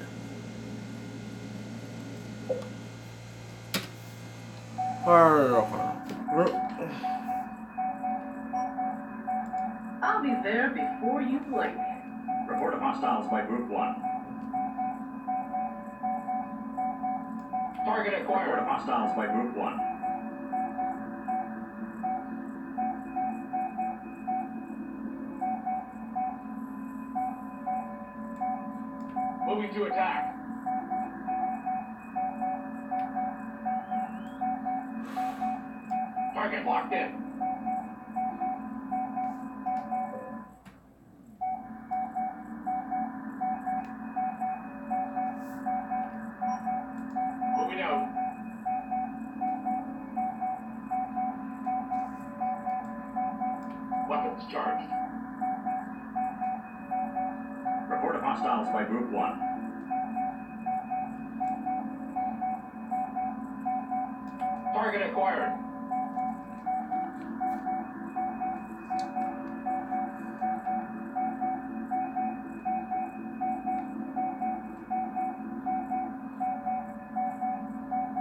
I'll be there before you blink.
Report of hostiles by Group 1.
Target acquired.
Report of hostiles by Group 1.
Moving to attack. Target locked in. Moving out. Weapons charged.
Report of hostiles by Group 1.
Target acquired.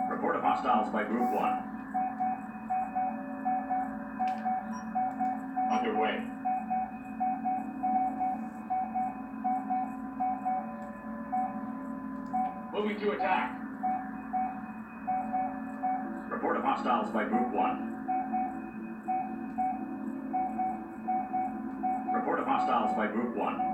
Report of hostiles by Group 1.
Underway. Moving to attack.
Report of hostiles by Group 1. Report of hostiles by Group 1.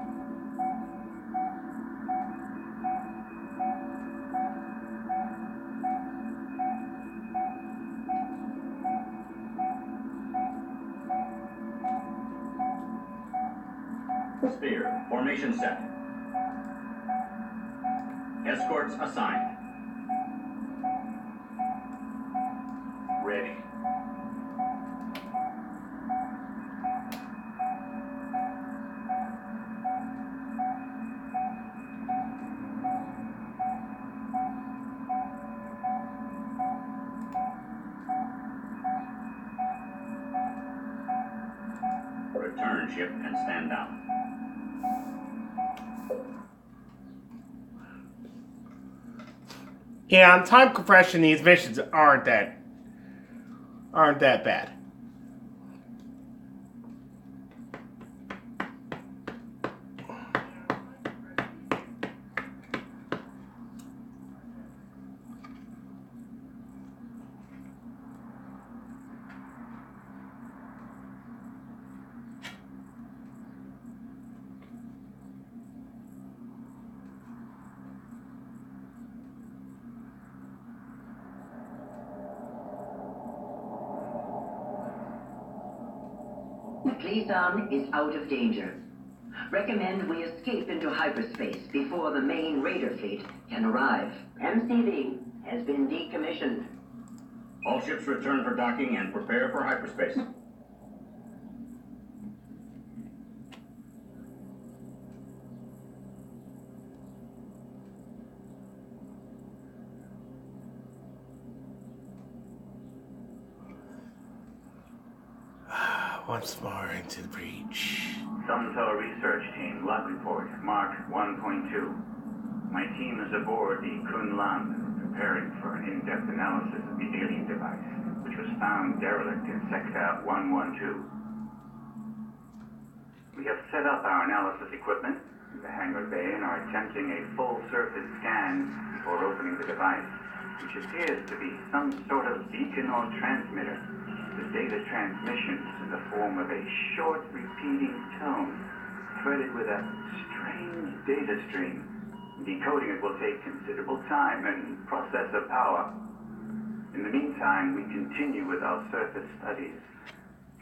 Spear, formation set. Escorts assigned.
Ready.
Return ship and stand down.
Yeah, on time compression, these missions aren't that bad.
Cleason is out of danger. Recommend we escape into hyperspace before the main raider fleet can arrive. MCV has been decommissioned.
All ships return for docking and prepare for hyperspace.
Once more into the breach.
Sumter Research Team, log report, Mark 1.2. My team is aboard the Kun Lan, preparing for an in-depth analysis of the alien device, which was found derelict in Sector 112. We have set up our analysis equipment in the hangar bay and are attempting a full surface scan before opening the device, which appears to be some sort of beacon or transmitter. The data transmission is in the form of a short repeating tone, threaded with a strange data stream. Decoding it will take considerable time and processor power. In the meantime, we continue with our surface studies.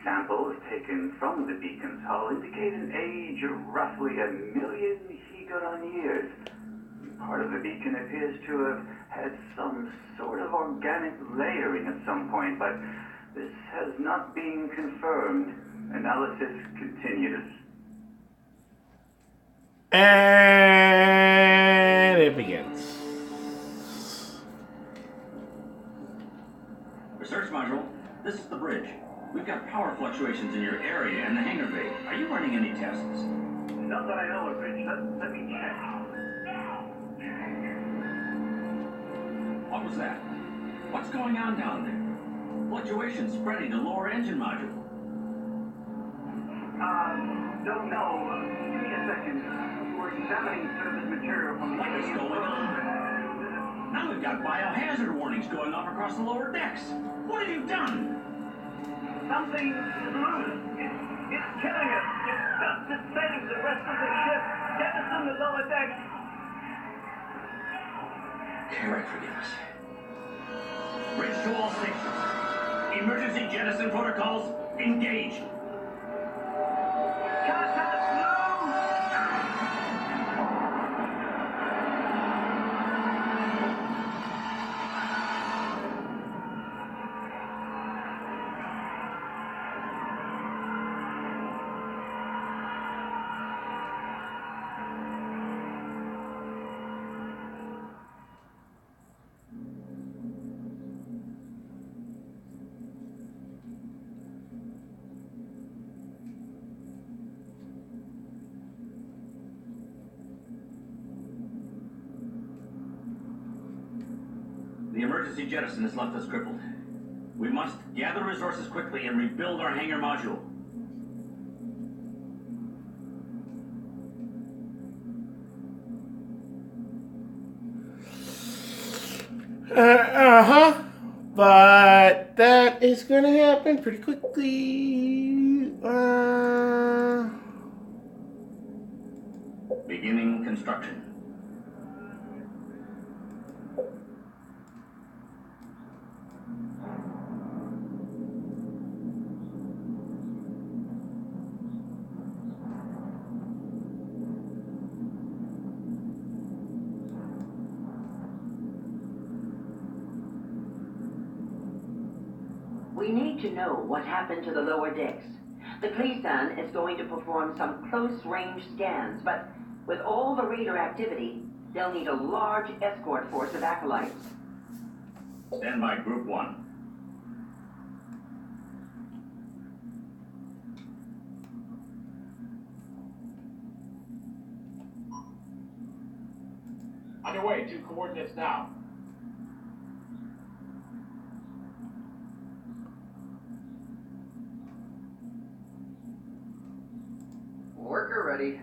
Samples taken from the beacon's hull indicate an age of roughly 1 million Higaran years. Part of the beacon appears to have had some sort of organic layering at some point, but this has not been confirmed. Analysis continues.
And it begins.
Research module, this is the bridge. We've got power fluctuations in your area and the hangar bay. Are you running any tests?
Not that I know of, Rich. Let me check.
What was that? What's going on down there? Fluctuations spreading to lower engine module.
Don't know. Give me a second. We're examining surface material from the...
What is going on? Now we've got biohazard warnings going off across the lower decks. What have you done?
Something is loose. It's killing us. It's just descending the rest of the ship. Get us in the lower decks.
Carrot, forgive us. Bridge to all stations. Emergency jettison protocols engaged. The emergency jettison has left us crippled. We must gather resources quickly and rebuild our hangar module.
But that is going to happen pretty quickly.
Beginning construction.
We need to know what happened to the lower decks. The Kleesan is going to perform some close-range scans, but with all the raider activity, they'll need a large escort force of acolytes.
Stand by, Group 1.
Underway, 2 coordinates now.
Worker ready.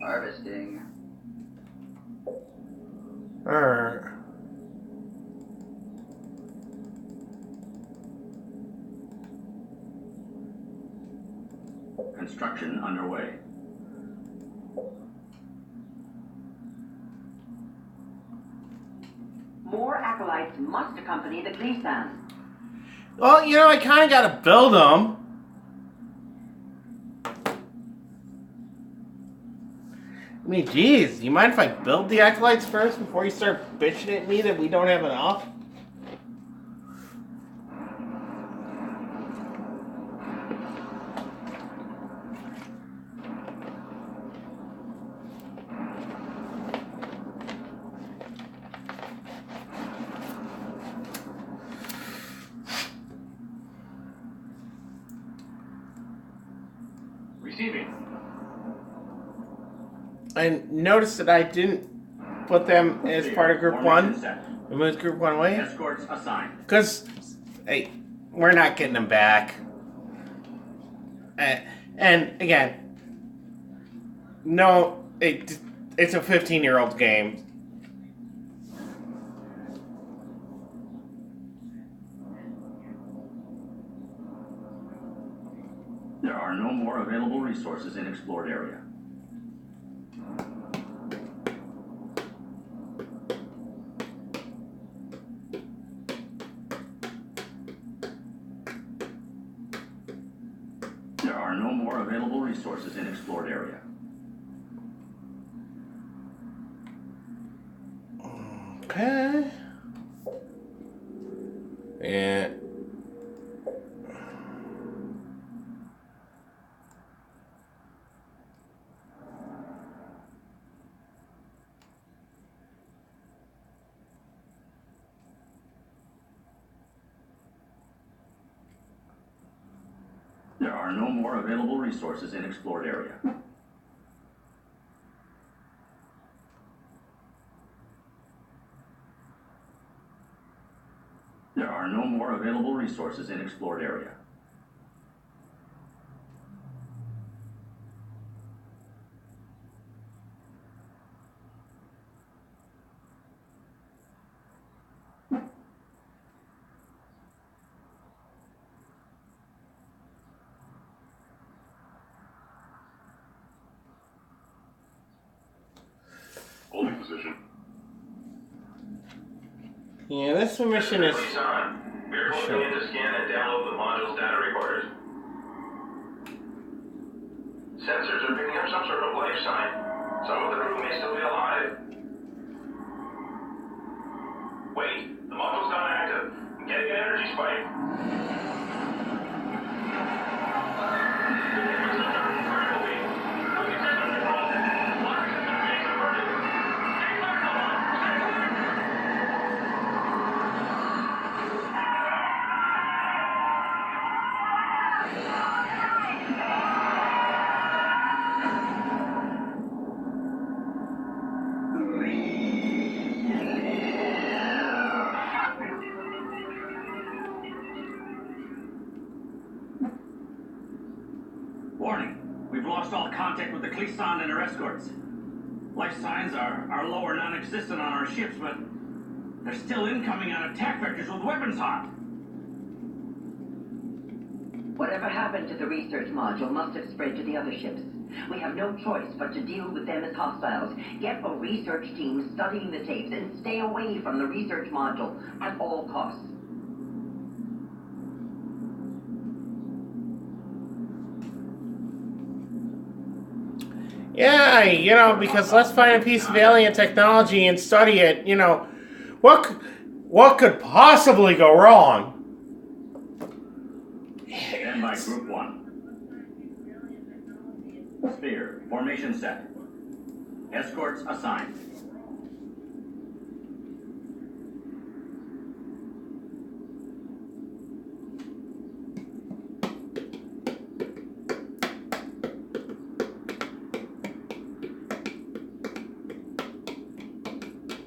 Harvesting.
Alright.
Construction underway.
More acolytes must accompany the Kleesan.
Well, you know, I kind of got to build them. I mean, geez, you mind if I build the acolytes first before you start bitching at me that we don't have enough?
Receiving.
I noticed that I didn't put them as part of Group 1. We moved Group 1 away.
Escorts assigned.
Because, hey, we're not getting them back. And again, no, it's a 15-year-old game.
There are no more available resources in explored area. are no more available resources in explored area.
Okay. And
there are no more available resources in explored area. There are no more available resources in explored area.
Holding position.
yeah, this mission is.
Release on. We are closing in to scan and download the module's data recorders. Sensors are picking up some sort of life sign. Some of the crew may still be alive. Wait, the module's gone active. I'm getting an energy spike. Critical beam. Looking system control. Water system being subverted. Stay clear, Nova. Stay clear.
Warning, we've lost all contact with the Clisson and her escorts. Life signs are low or non-existent on our ships, but they're still incoming on attack vectors with weapons hot.
Whatever happened to the research module must have spread to the other ships. We have no choice but to deal with them as hostiles. Get a research team studying the tapes and stay away from the research module at all costs.
Yeah, you know, because let's find a piece of alien technology and study it. You know, what could possibly go wrong?
Stand by Group 1. Sphere, formation set. Escorts assigned.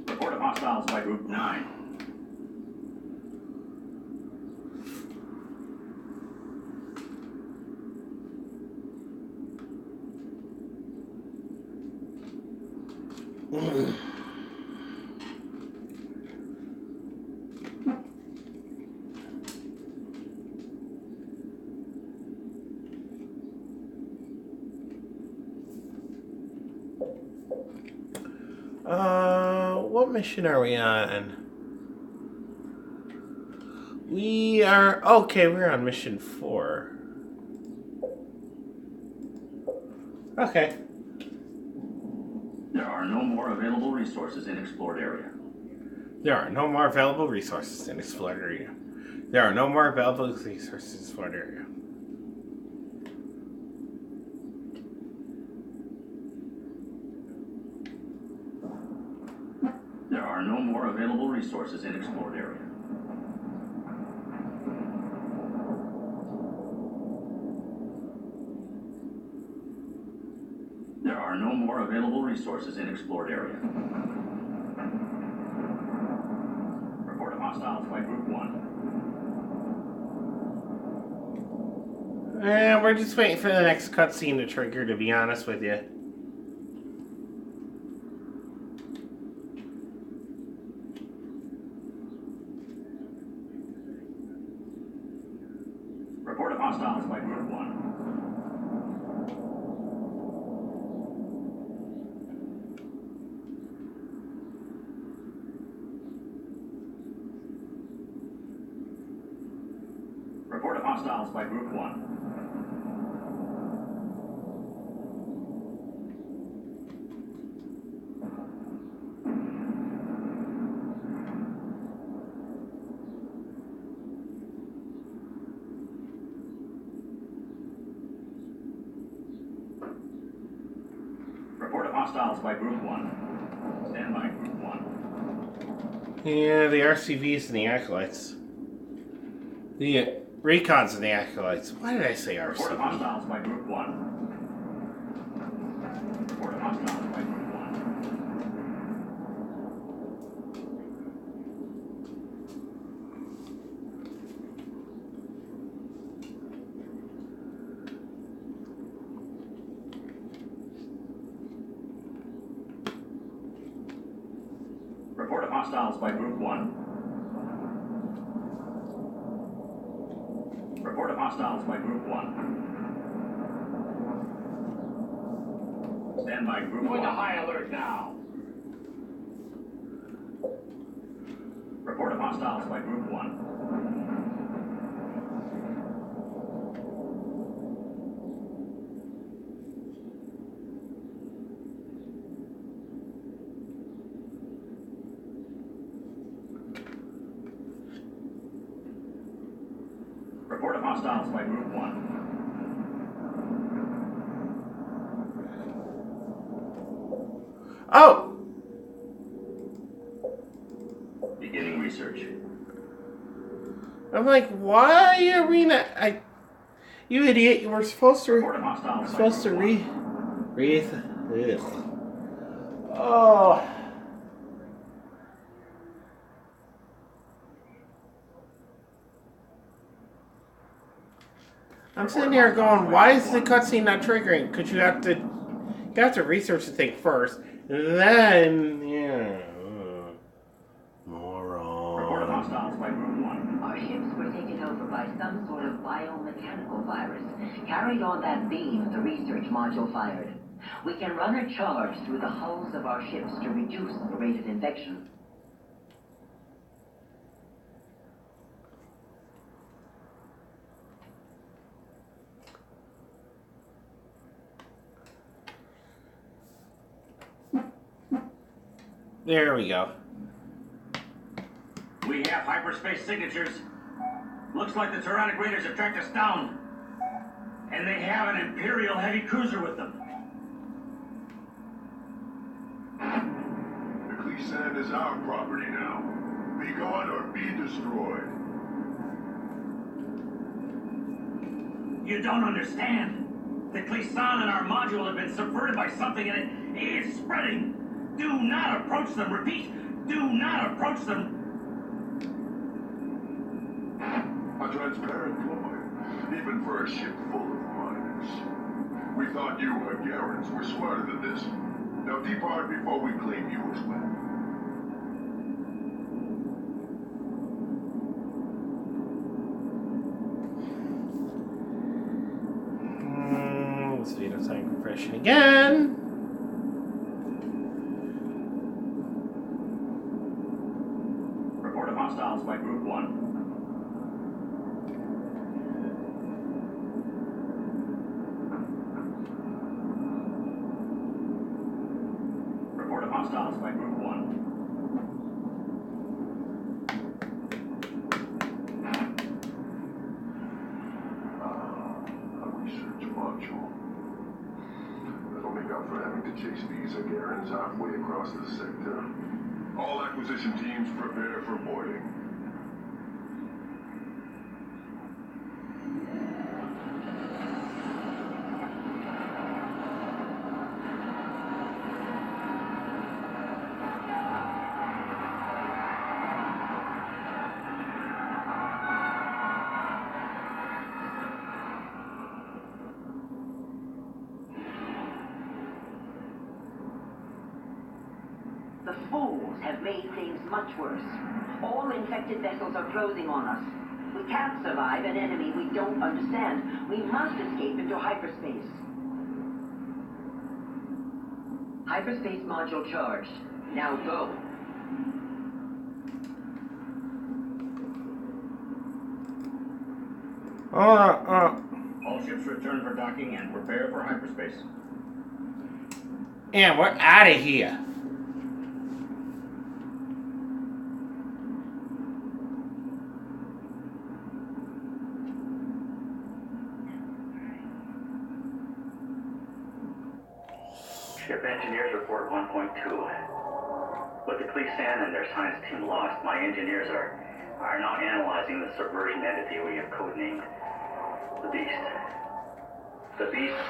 Report of hostiles by Group 9.
What mission are we on? We are okay. We're on mission 4. Okay.
There are no more available resources in explored area.
There are no more available resources in explored area. There are no more available resources in explored area.
There are no more available resources in explored area. There are no more available resources in explored area. Report of hostiles by Group 1.
We're just waiting for the next cutscene to trigger, to be honest with you.
Report of hostiles by Group 1. Report of hostiles by Group 1. hostiles by Group 1. Stand by, Group 1.
Yeah, the RCVs and the Acolytes. The Recons and the Acolytes. Why did I say
Report of
RCV?
hostiles by Group 1. Report of hostiles by Group 1. Report of hostiles by Group 1. Report of hostiles by Group 1. Stand by, Group 1.
Going to high alert now.
Report of hostiles by Group 1. Report of hostiles by Group 1.
Oh!
Beginning research.
I'm like, why arena? You idiot! You were supposed to.
Report of hostiles by Group 1.
Breathe. Ugh. Oh. I'm sitting here going, why is the cutscene not triggering? Because you have to research the thing first, then moron.
Report of hostiles by Group 1.
Our ships were taken over by some sort of biomechanical virus, carried on that beam the research module fired. We can run a charge through the hulls of our ships to reduce the rate of infection.
There we go.
We have hyperspace signatures. Looks like the Tyrannic Raiders have tracked us down. And they have an Imperial heavy cruiser with them.
The Cleesand is our property now. Be gone or be destroyed.
You don't understand. The Cleesan and our module have been subverted by something and it's spreading. Do not approach them. Repeat, do not approach them.
A transparent ploy, even for a ship full of miners. We thought you, Garans, were smarter than this. Now depart before we claim you as well.
Speed of time compression again.
Report of hostiles by Group 1. Report of hostiles by Group 1.
A research module. That'll make up for having to chase these Garans halfway across the sector. All acquisition teams prepare for boarding.
The fools have made things much worse. All infected vessels are closing on us. We can't survive an enemy we don't understand. We must escape into hyperspace. Hyperspace module charged. Now go.
All ships return for docking and prepare for hyperspace.
And we're out of here.
Ship engineers report 1.2. What the Cleesan and their science team lost, my engineers are now analyzing the subversion entity we have codenamed the Beast. The Beast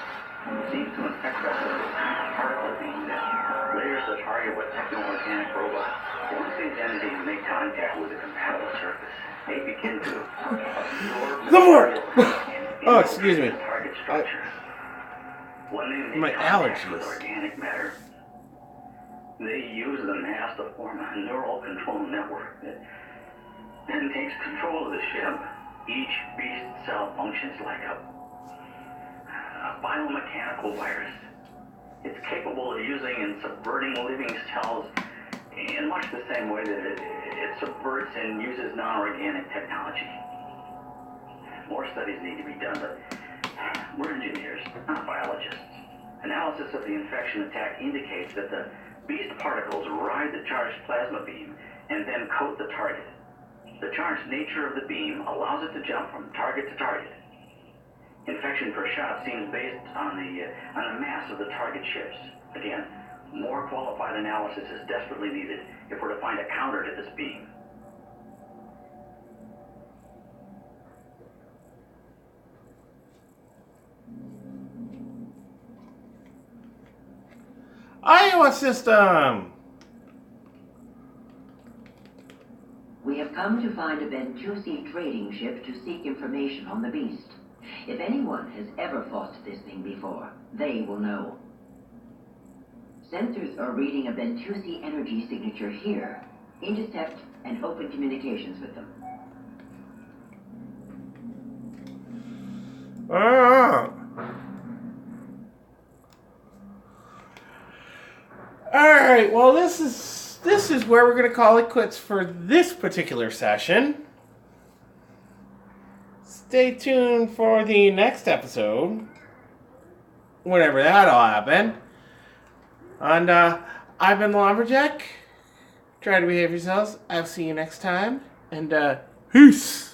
seems to infect us with a particle beam that layers the target with techno-organic robots. Once these entities make contact with a compatible surface, they begin to absorb
Oh, excuse me.
target structure. When they make
My
contact with
allergies.
organic matter, they use the mass to form a neural control network that then takes control of the ship. Each beast cell functions like a biomechanical virus. It's capable of using and subverting living cells in much the same way that it subverts and uses non-organic technology. More studies need to be done, but we're engineers, not biologists. Analysis of the infection attack indicates that the beast particles ride the charged plasma beam and then coat the target. The charged nature of the beam allows it to jump from target to target. Infection per shot seems based on the mass of the target ships. Again, more qualified analysis is desperately needed if we're to find a counter to this beam.
Iowa system.
We have come to find a Bentusi trading ship to seek information on the Beast. If anyone has ever fought this thing before, they will know. Sensors are reading a Bentusi energy signature here. Intercept and open communications with them.
Alright, well this is where we're going to call it quits for this particular session. Stay tuned for the next episode, whenever that'll happen. And I've been the lumberjack. Try to behave yourselves. I'll see you next time. And peace.